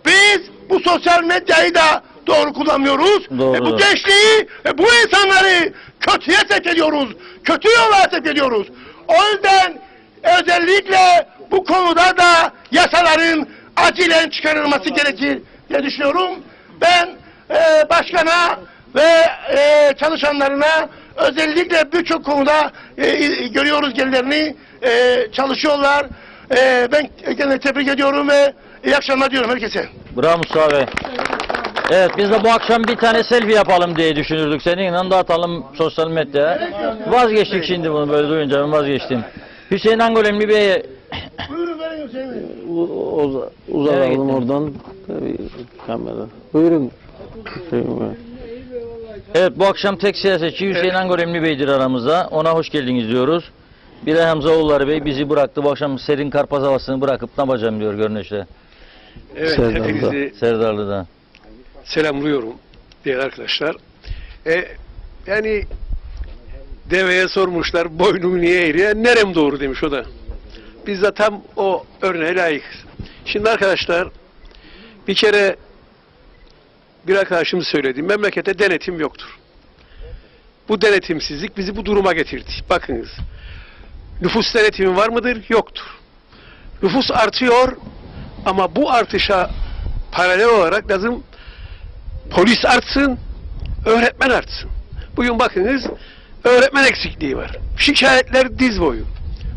biz bu sosyal medyayı da doğru kullanmıyoruz. Doğru. Bu gençliği ve bu insanları kötüye sevk ediyoruz. Kötü yola sevk ediyoruz. O yüzden özellikle bu konuda da yasaların acilen çıkarılması gerekir diye düşünüyorum. Ben başkana ve çalışanlarına özellikle birçok konuda görüyoruz kendilerini çalışıyorlar. Ben gene tebrik ediyorum ve iyi akşamlar diyorum herkese. Bravo Mustafa Bey. Evet, biz de bu akşam bir tane selfie yapalım diye düşünürdük. Seninle de atalım sosyal medyaya. Vazgeçtik şimdi bunu böyle duyunca, ben vazgeçtim. Hüseyin Angolemli Bey'e Buyurun verin Hüseyin Bey. Uzanalım oradan. Tabii, kamera. Buyurun. Hüseyin Bey. evet, bu akşam tek siyasetçi Hüseyin Angolemli Bey'dir aramızda. Ona hoş geldiniz diyoruz. Bilal Hamzaoğulları Bey bizi bıraktı. Bu akşam serin Karpaz havasını bırakıp ne yapacağım diyor Görneş'te. Evet, Serdar'da. hepinizi Serdarlı'da. selamlıyorum değerli arkadaşlar. Yani deveye sormuşlar boynunu niye eğriyor, nerem doğru demiş o da. Biz de tam o örneğe layıkız. Şimdi arkadaşlar bir kere bir arkadaşımız söyledi, memlekette denetim yoktur. Bu denetimsizlik bizi bu duruma getirdi. Bakınız, nüfus denetimi var mıdır? Yoktur. Nüfus artıyor ama bu artışa paralel olarak lazım polis artsın, öğretmen artsın. Bugün bakınız öğretmen eksikliği var. Şikayetler diz boyu.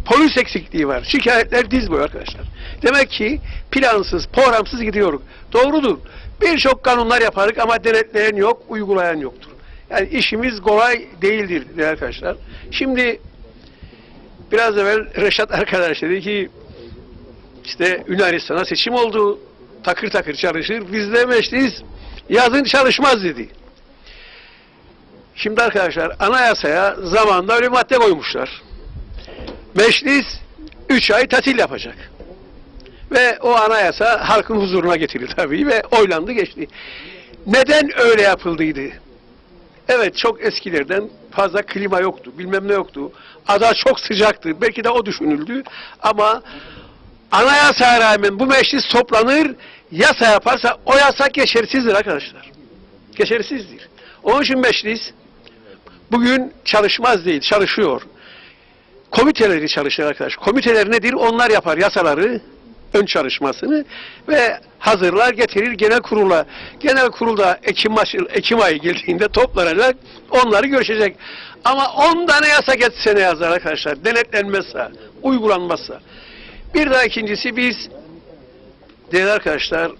Polis eksikliği var. Şikayetler diz boyu arkadaşlar. Demek ki plansız, programsız gidiyoruz. Doğrudur. Birçok kanunlar yaparız ama denetleyen yok, uygulayan yoktur. Yani işimiz kolay değildir değerli arkadaşlar. Şimdi biraz evvel Reşat arkadaş dedi ki işte Yunanistan'a seçim oldu. Takır takır çalışır. Bizde meclis yazın çalışmaz dedi. Şimdi arkadaşlar anayasaya zamanında öyle madde koymuşlar. Meclis 3 ay tatil yapacak. Ve o anayasa halkın huzuruna getirildi tabii ve oylandı geçti. Neden öyle yapıldıydı? Evet, çok eskilerden fazla klima yoktu, bilmem ne yoktu. Ada çok sıcaktı, belki de o düşünüldü. Ama anayasaya rağmen bu meclis toplanır, yasa yaparsa o yasa geçersizdir arkadaşlar. Geçersizdir. Onun için meclis bugün çalışmaz değil, çalışıyor. Komiteleri çalışır arkadaş. Komiteler nedir? Onlar yapar yasaları, ön çalışmasını ve hazırlar, getirir genel kurula. Genel kurulda Ekim ayı geldiğinde toplanacak, onları görüşecek. Ama 10 tane yasa geçse ne yazar arkadaşlar? Denetlenmezse, uygulanmazsa. Bir daha ikincisi, biz değerli arkadaşlar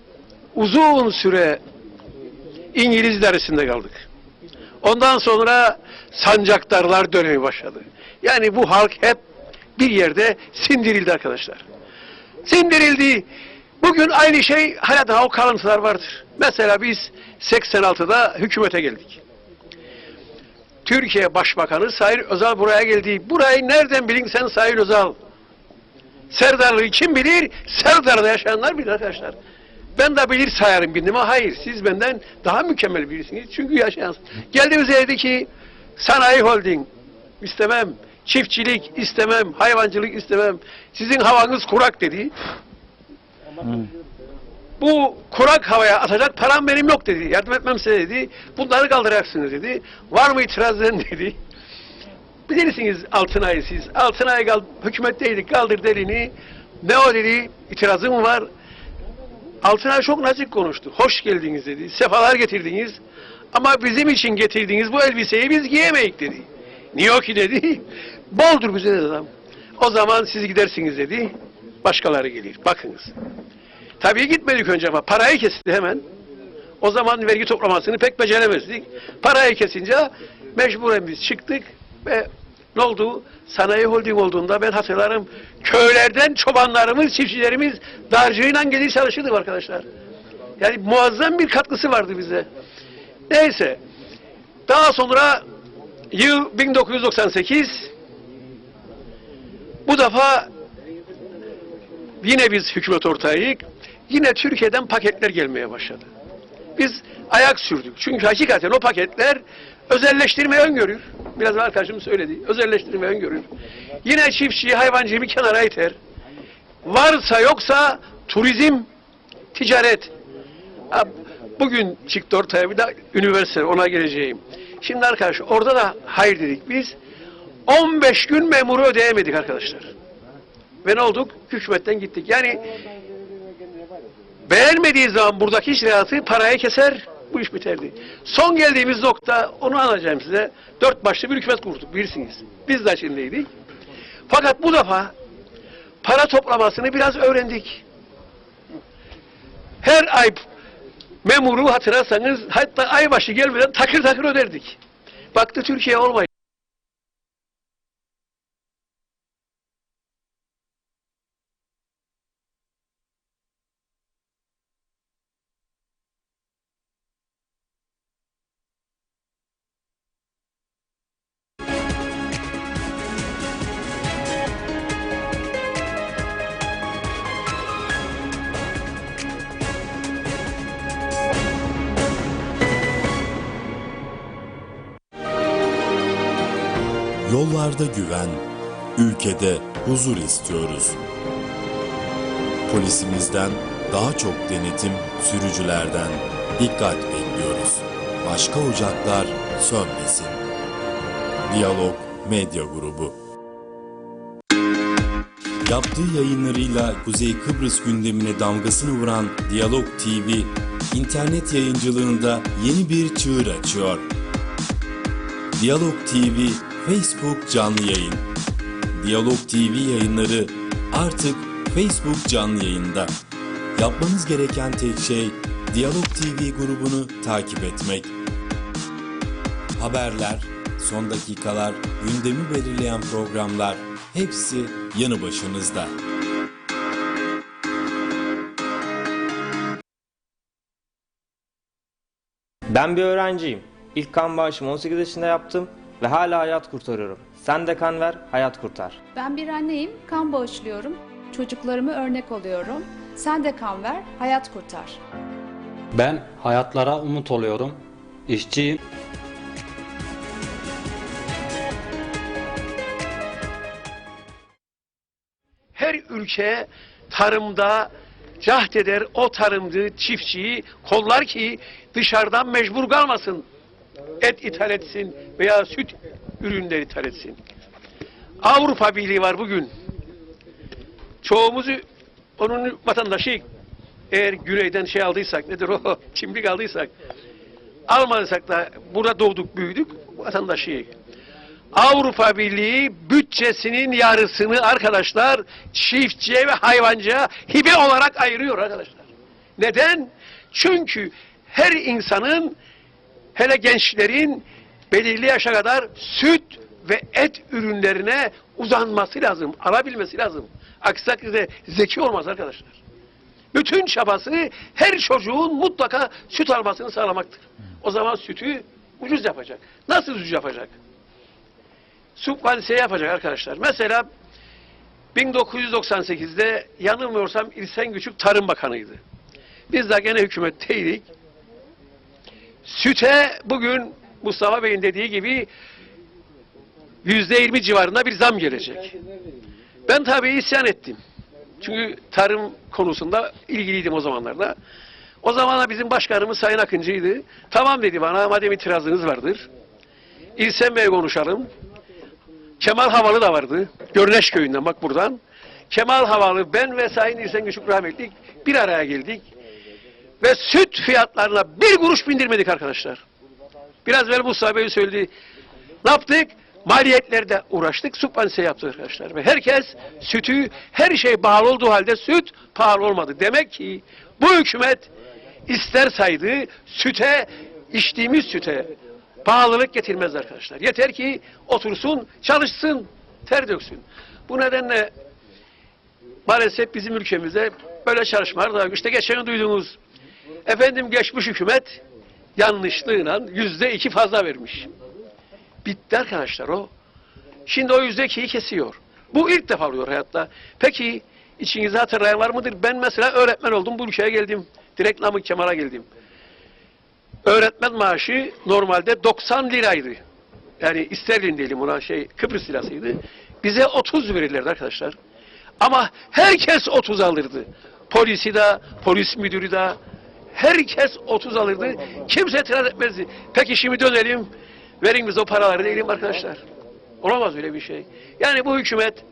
uzun süre İngiliz idaresinde kaldık. Ondan sonra sancaktarlar dönemi başladı. Yani bu halk hep bir yerde sindirildi arkadaşlar. Sindirildi. Bugün aynı şey, hala daha o kalıntılar vardır. Mesela biz 86'da hükümete geldik. Türkiye Başbakanı Sayın Özal buraya geldi. Burayı nereden bilin sen Sayın Özal? Serdarlı'yı kim bilir? Serdar'da yaşayanlar bilir arkadaşlar. Ben de bilir sayarım bildim ama hayır, siz benden daha mükemmel birisiniz. Çünkü yaşayansınız. Geldiğimiz yerde ki sanayi holding istemem, çiftçilik istemem, hayvancılık istemem. Sizin havanız kurak dedi. Bu kurak havaya atacak param benim yok dedi. Yardım etmem size dedi. Bunları kaldıracaksınız dedi. Var mı itirazın dedi. Bilirsiniz Altınay'ı siz. Altınay hükümetteydik, kaldır elini. Ne o dedi, itirazım var. Altınay çok nazik konuştu. Hoş geldiniz dedi. Sefalar getirdiniz. Ama bizim için getirdiğiniz bu elbiseyi biz giyemeyik dedi. Niye o ki dedi. Boldur bize dedi adam. O zaman siz gidersiniz dedi. Başkaları gelir. Bakınız. Tabii gitmedik önce ama parayı kesti hemen. O zaman vergi toplamasını pek beceremezdik. Parayı kesince mecburen biz çıktık ve ne oldu? Sanayi holding olduğunda ben hatırlarım, köylerden çobanlarımız, çiftçilerimiz darcığıyla gelir çalışırdı arkadaşlar. Yani muazzam bir katkısı vardı bize. Neyse. Daha sonra yıl 1998, bu defa yine biz hükümet ortağıyız. Yine Türkiye'den paketler gelmeye başladı. Biz ayak sürdük. Çünkü hakikaten o paketler özelleştirmeyi öngörür. Biraz arkadaşım söyledi. Özelleştirmeyi öngörür. Yine çiftçiyi, hayvancıyı bir kenara iter. Varsa yoksa turizm, ticaret. Bugün çıktı ortaya bir de üniversite, ona geleceğim. Şimdi arkadaş orada da hayır dedik biz. 15 gün memuru ödeyemedik arkadaşlar. Ve ne olduk? Hükümetten gittik. Yani beğenmediği zaman buradaki icraatı parayı keser, bu iş biterdi. Son geldiğimiz nokta, onu anlatacağım size. 4 başlı bir hükümet kurduk, bilirsiniz. Biz de içindeydik. Fakat bu defa para toplamasını biraz öğrendik. Her ay memuru hatırlarsanız, hatta ay başı gelmeden takır takır öderdik. Baktı Türkiye olmayı. Yollarda güven, ülkede huzur istiyoruz. Polisimizden daha çok denetim, sürücülerden dikkat bekliyoruz. Başka ocaklar sönmesin. Diyalog Medya Grubu. Yaptığı yayınlarıyla Kuzey Kıbrıs gündemine damgasını vuran Diyalog TV, internet yayıncılığında yeni bir çığır açıyor. Diyalog TV Facebook canlı yayın. Diyalog TV yayınları artık Facebook canlı yayında. Yapmanız gereken tek şey Diyalog TV grubunu takip etmek. Haberler, son dakikalar, gündemi belirleyen programlar hepsi yanı başınızda. Ben bir öğrenciyim. İlk kan bağışımı 18 yaşında yaptım ve hala hayat kurtarıyorum. Sen de kan ver, hayat kurtar. Ben bir anneyim, kan bağışlıyorum. Çocuklarımı örnek oluyorum. Sen de kan ver, hayat kurtar. Ben hayatlara umut oluyorum. İşçiyim. Her ülke tarımda cahd eder, o tarımcı, çiftçiyi kollar ki dışarıdan mecbur kalmasın. Et ithal etsin veya süt ürünleri ithal etsin. Avrupa Birliği var bugün. Çoğumuzu onun vatandaşı, eğer güneyden şey aldıysak, nedir o, kimlik aldıysak, almadıysak da burada doğduk büyüdük, vatandaşı. Avrupa Birliği bütçesinin yarısını arkadaşlar çiftçiye ve hayvancıya hibe olarak ayırıyor arkadaşlar. Neden? Çünkü her insanın, hele gençlerin belirli yaşa kadar süt ve et ürünlerine uzanması lazım, alabilmesi lazım. Aksi takdirde zeki olmaz arkadaşlar. Bütün çabası her çocuğun mutlaka süt almasını sağlamaktır. O zaman sütü ucuz yapacak. Nasıl ucuz yapacak? Subvansiye yapacak arkadaşlar. Mesela 1998'de yanılmıyorsam İrsen Küçük Tarım Bakanıydı. Biz de gene hükümetteydik. Süte bugün Mustafa Bey'in dediği gibi %20 civarında bir zam gelecek. Ben tabii isyan ettim. Çünkü tarım konusunda ilgiliydim o zamanlarda. O zamanlar bizim başkanımız Sayın Akıncı'ydı. Tamam dedi bana, madem itirazınız vardır. İrsen Bey konuşalım. Kemal Havalı da vardı. Görneş köyünden bak buradan. Kemal Havalı, ben ve Sayın İrsen Küçük rahmetlik bir araya geldik. Ve süt fiyatlarına bir kuruş bindirmedik arkadaşlar. Biraz evvel Mustafa Bey söyledi. Ne yaptık? Maliyetlerde uğraştık, subvansiye yaptık arkadaşlar. Ve herkes sütü, her şey pahalı olduğu halde süt pahalı olmadı. Demek ki bu hükümet ister saydı süte, içtiğimiz süte pahalılık getirmez arkadaşlar. Yeter ki otursun, çalışsın, ter döksün. Bu nedenle maalesef bizim ülkemizde böyle çalışmalar da işte geçen duyduğunuz efendim geçmiş hükümet yanlışlığıyla %2 fazla vermiş. Bitti arkadaşlar o. Şimdi o %2'yi kesiyor. Bu ilk defa oluyor hayatta. Peki içinizde hatırlayan var mıdır? Ben mesela öğretmen oldum, bu ülkeye geldim. Direkt Namık Kemal'a geldim. Öğretmen maaşı normalde 90 liraydı. Yani isterlin diyelim ona, Kıbrıs lirasıydı. Bize 30 verirlerdi arkadaşlar. Ama herkes 30 alırdı. Polisi de, polis müdürü de, Herkes 30 alırdı. Kimse itiraz etmezdi. Peki şimdi dönelim. Verin biz o paraları diyelim arkadaşlar. Olamaz öyle bir şey. Yani bu hükümet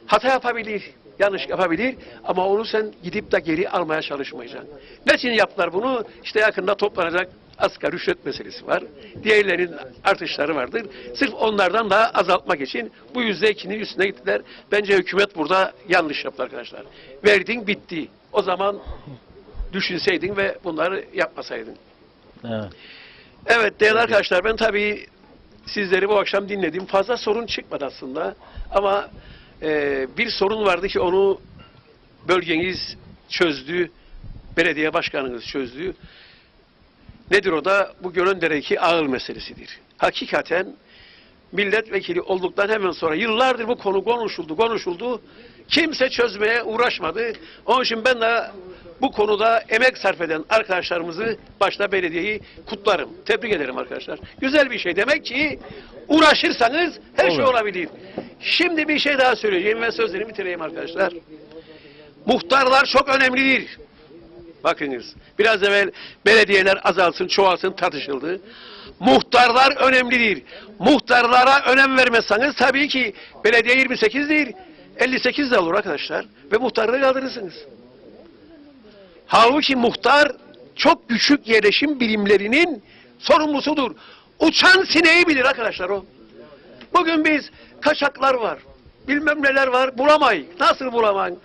hata yapabilir, yanlış yapabilir ama onu sen gidip de geri almaya çalışmayacaksın. Ne için yaptılar bunu? İşte yakında toplanacak asgari ücret meselesi var. Diğerlerinin artışları vardır. Sırf onlardan daha azaltmak için bu %2'nin üstüne gittiler. Bence hükümet burada yanlış yaptı arkadaşlar. Verdin bitti. O zaman düşünseydin ve bunları yapmasaydın. Evet. Evet değerli arkadaşlar, ben tabii sizleri bu akşam dinledim. Fazla sorun çıkmadı aslında. Ama bir sorun vardı ki onu bölgeniz çözdü. Belediye başkanınız çözdü. Nedir o da? Bu Gölöndere'deki ağıl meselesidir. Hakikaten milletvekili olduktan hemen sonra yıllardır bu konu konuşuldu. Kimse çözmeye uğraşmadı. Onun için ben de bu konuda emek sarf eden arkadaşlarımızı, başta belediyeyi kutlarım. Tebrik ederim arkadaşlar. Güzel bir şey. Demek ki uğraşırsanız her şey olabilir. Şimdi bir şey daha söyleyeceğim ve sözlerimi bitireyim arkadaşlar. Muhtarlar çok önemlidir. Bakınız, biraz evvel belediyeler azalsın, çoğalsın tartışıldı. Muhtarlar önemlidir. Muhtarlara önem vermezseniz tabii ki belediye 28 değil, 58 de olur arkadaşlar. Ve muhtarlığı kaldırırsınız. Halbuki muhtar çok küçük yerleşim birimlerinin sorumlusudur. Uçan sineği bilir arkadaşlar o. Bugün biz kaçaklar var, bilmem neler var, bulamayız. Nasıl bulamayız?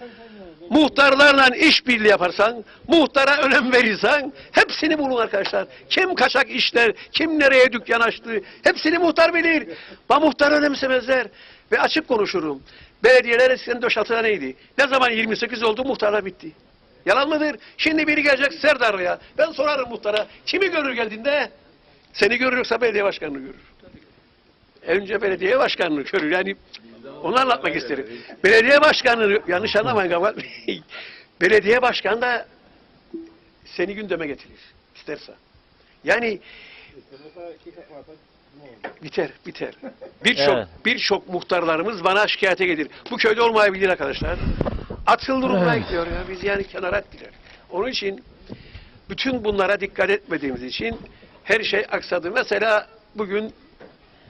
Muhtarlarla işbirliği yaparsan, muhtara önem verirsen hepsini bulun arkadaşlar. Kim kaçak işler, kim nereye dükkan açtı, hepsini muhtar bilir. Ama muhtar önemsemezler. Ve açık konuşurum. Belediyeler eskiden 5-6 taneydi. Ne zaman 28 oldu muhtarlar bitti. Yalan mıdır? Şimdi biri gelecek Serdarlı'ya. Ben sorarım muhtara. Kimi görür geldiğinde? Seni görür yoksa belediye başkanını görür. Önce belediye başkanını görür. Yani onu anlatmak isterim. Belediye başkanını, yanlış anlamayın Gamal Bey. Belediye başkanı da seni gündeme getirir. İsterse. Yani biter. Birçok muhtarlarımız bana şikayete gelir. Bu köyde olmayabilir arkadaşlar. Atıl durumuna gidiyor ya. Biz yani kenara attılar. Onun için bütün bunlara dikkat etmediğimiz için her şey aksadı. Mesela bugün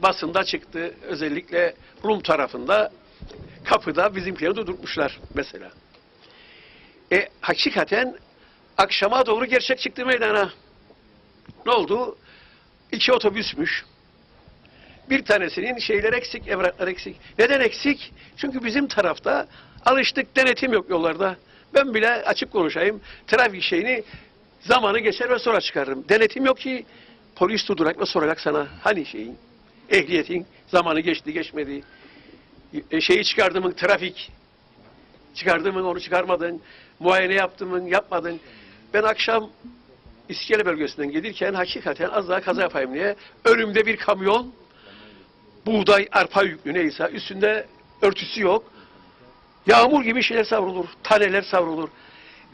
basında çıktı. Özellikle Rum tarafında kapıda bizimkileri durdurmuşlar mesela. Hakikaten akşama doğru gerçek çıktı meydana. Ne oldu? 2 otobüsmüş. Bir tanesinin şeyler eksik, evraklar eksik. Neden eksik? Çünkü bizim tarafta alıştık, denetim yok yollarda. Ben bile açık konuşayım, trafik şeyini zamanı geçer ve sonra çıkarırım. Denetim yok ki polis durdurak ve soracak sana hani şeyin, ehliyetin zamanı geçti, geçmedi. Şeyi çıkardın mı, trafik çıkardın mı, onu çıkarmadın, muayene yaptın mı, yapmadın. Ben akşam İskele bölgesinden gelirken hakikaten az daha kaza yapayım diye önümde bir kamyon buğday, arpa yüklü neyse üstünde örtüsü yok. Yağmur gibi şeyler savrulur, taneler savrulur.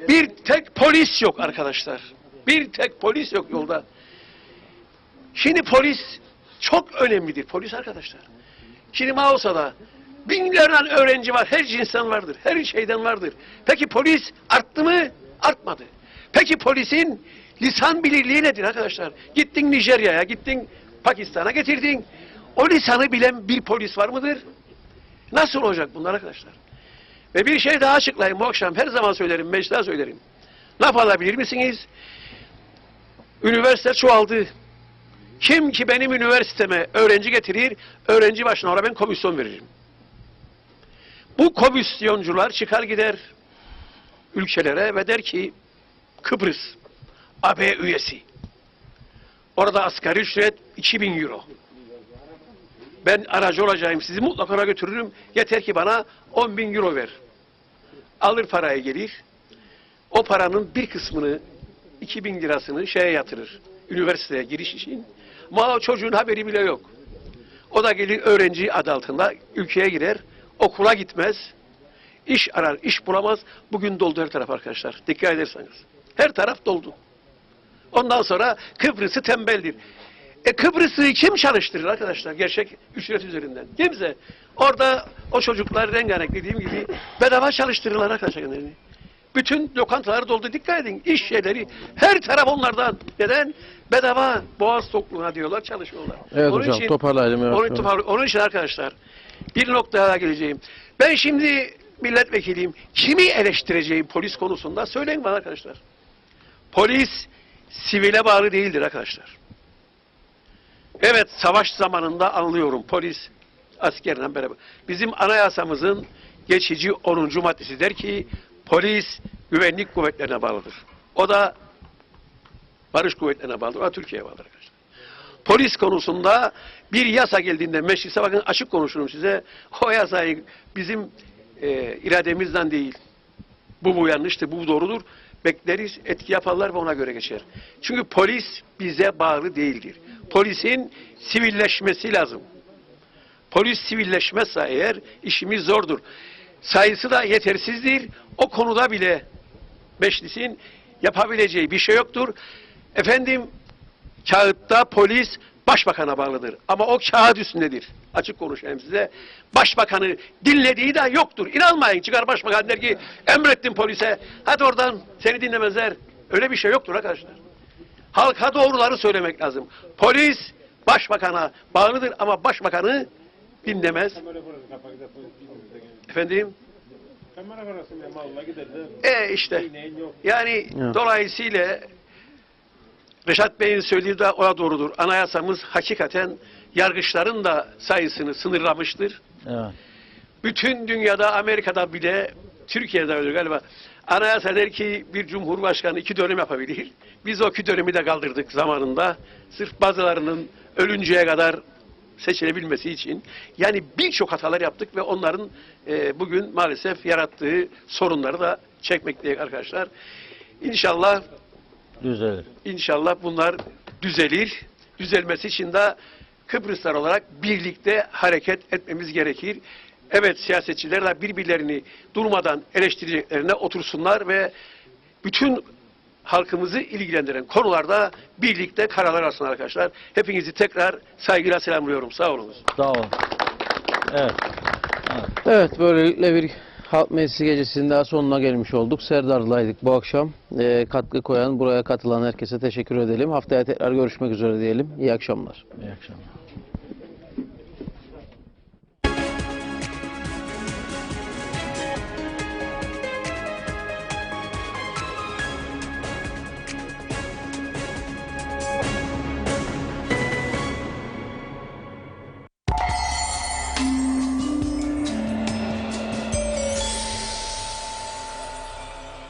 Bir tek polis yok arkadaşlar. Bir tek polis yok yolda. Şimdi polis çok önemlidir. Polis arkadaşlar. Şimdi Mausa'da binlerden öğrenci var. Her cinsten vardır. Her şeyden vardır. Peki polis arttı mı? Artmadı. Peki polisin lisan bilirliği nedir arkadaşlar? Gittin Nijerya'ya, gittin Pakistan'a getirdin. O lisanı bilen bir polis var mıdır? Nasıl olacak bunlar arkadaşlar? Ve bir şey daha açıklayayım bu akşam. Her zaman söylerim, mecliste söylerim. Ne yapabilir misiniz? Üniversite çoğaldı. Kim ki benim üniversiteme öğrenci getirir, öğrenci başına oraya ben komisyon veririm. Bu komisyoncular çıkar gider ülkelere ve der ki Kıbrıs AB üyesi. Orada asgari ücret 2000 euro. Ben aracı olacağım, sizi mutlaka oraya götürürüm. Yeter ki bana 10.000 euro ver. Alır parayı gelir. O paranın bir kısmını 2000 lirasını şeye yatırır. Üniversiteye giriş için. Ama o çocuğun haberi bile yok. O da gelir öğrenci adı altında ülkeye girer. Okula gitmez. İş arar, iş bulamaz. Bugün doldu her taraf arkadaşlar. Dikkat ederseniz. Her taraf doldu. Ondan sonra Kıbrıs'ı tembeldir. Kıbrıs'ı kim çalıştırır arkadaşlar? Gerçek ücret üzerinden. Kimse. Orada o çocuklar rengarenk dediğim gibi bedava çalıştırırlar arkadaşlar kendilerini. Bütün lokantalar doldu. Dikkat edin. İş yerleri her taraf onlardan. Neden? Bedava boğaz tokluğuna diyorlar, çalışıyorlar. Evet hocam, toparlayalım. Onun için arkadaşlar bir noktaya daha geleceğim. Ben şimdi milletvekiliyim. Kimi eleştireceğim polis konusunda? Söyleyin bana arkadaşlar. Polis sivile bağlı değildir arkadaşlar. Evet, savaş zamanında anlıyorum, polis askerle beraber. Bizim anayasamızın geçici 10. maddesi der ki polis güvenlik kuvvetlerine bağlıdır. O da barış kuvvetlerine bağlıdır. O da Türkiye'ye bağlıdır arkadaşlar. Polis konusunda bir yasa geldiğinde meclise, bakın açık konuşurum size, o yasayı bizim irademizden değil. Bu yanlıştır, bu doğrudur. Bekleriz, etki yaparlar ve ona göre geçer. Çünkü polis bize bağlı değildir. Polisin sivilleşmesi lazım. Polis sivilleşmezse eğer işimiz zordur. Sayısı da yetersizdir. O konuda bile meclisin yapabileceği bir şey yoktur. Efendim, kağıtta polis başbakana bağlıdır. Ama o kağıt üstündedir. Açık konuşayım size. Başbakanı dinlediği de yoktur. İnanmayın, çıkar başbakan der ki emrettim polise. Hadi oradan, seni dinlemezler. Öyle bir şey yoktur arkadaşlar. Halka doğruları söylemek lazım. Polis başbakana bağlıdır ama başbakanı dinlemez. Efendim? İşte. Yani dolayısıyla Reşat Bey'in söylediği de ona doğrudur. Anayasamız hakikaten yargıçların da sayısını sınırlamıştır. Evet. Bütün dünyada, Amerika'da bile, Türkiye'de öyle galiba. Anayasa der ki bir cumhurbaşkanı 2 dönem yapabilir. Biz o 2 dönemi de kaldırdık zamanında. Sırf bazılarının ölünceye kadar seçilebilmesi için. Yani birçok hatalar yaptık ve onların bugün maalesef yarattığı sorunları da çekmekteyiz arkadaşlar. İnşallah Düzelir. İnşallah bunlar düzelir. Düzelmesi için de Kıbrıslar olarak birlikte hareket etmemiz gerekir. Evet, siyasetçiler de birbirlerini durmadan eleştireceklerine otursunlar ve bütün halkımızı ilgilendiren konularda birlikte kararlar alsınlar arkadaşlar. Hepinizi tekrar saygıyla selamlıyorum. Sağ olunuz. Sağ olun. Evet. Evet, böylelikle bir halk meclisi gecesinin daha sonuna gelmiş olduk. Serdar'daydık bu akşam. Katkı koyan, buraya katılan herkese teşekkür edelim. Haftaya tekrar görüşmek üzere diyelim. İyi akşamlar. İyi akşamlar.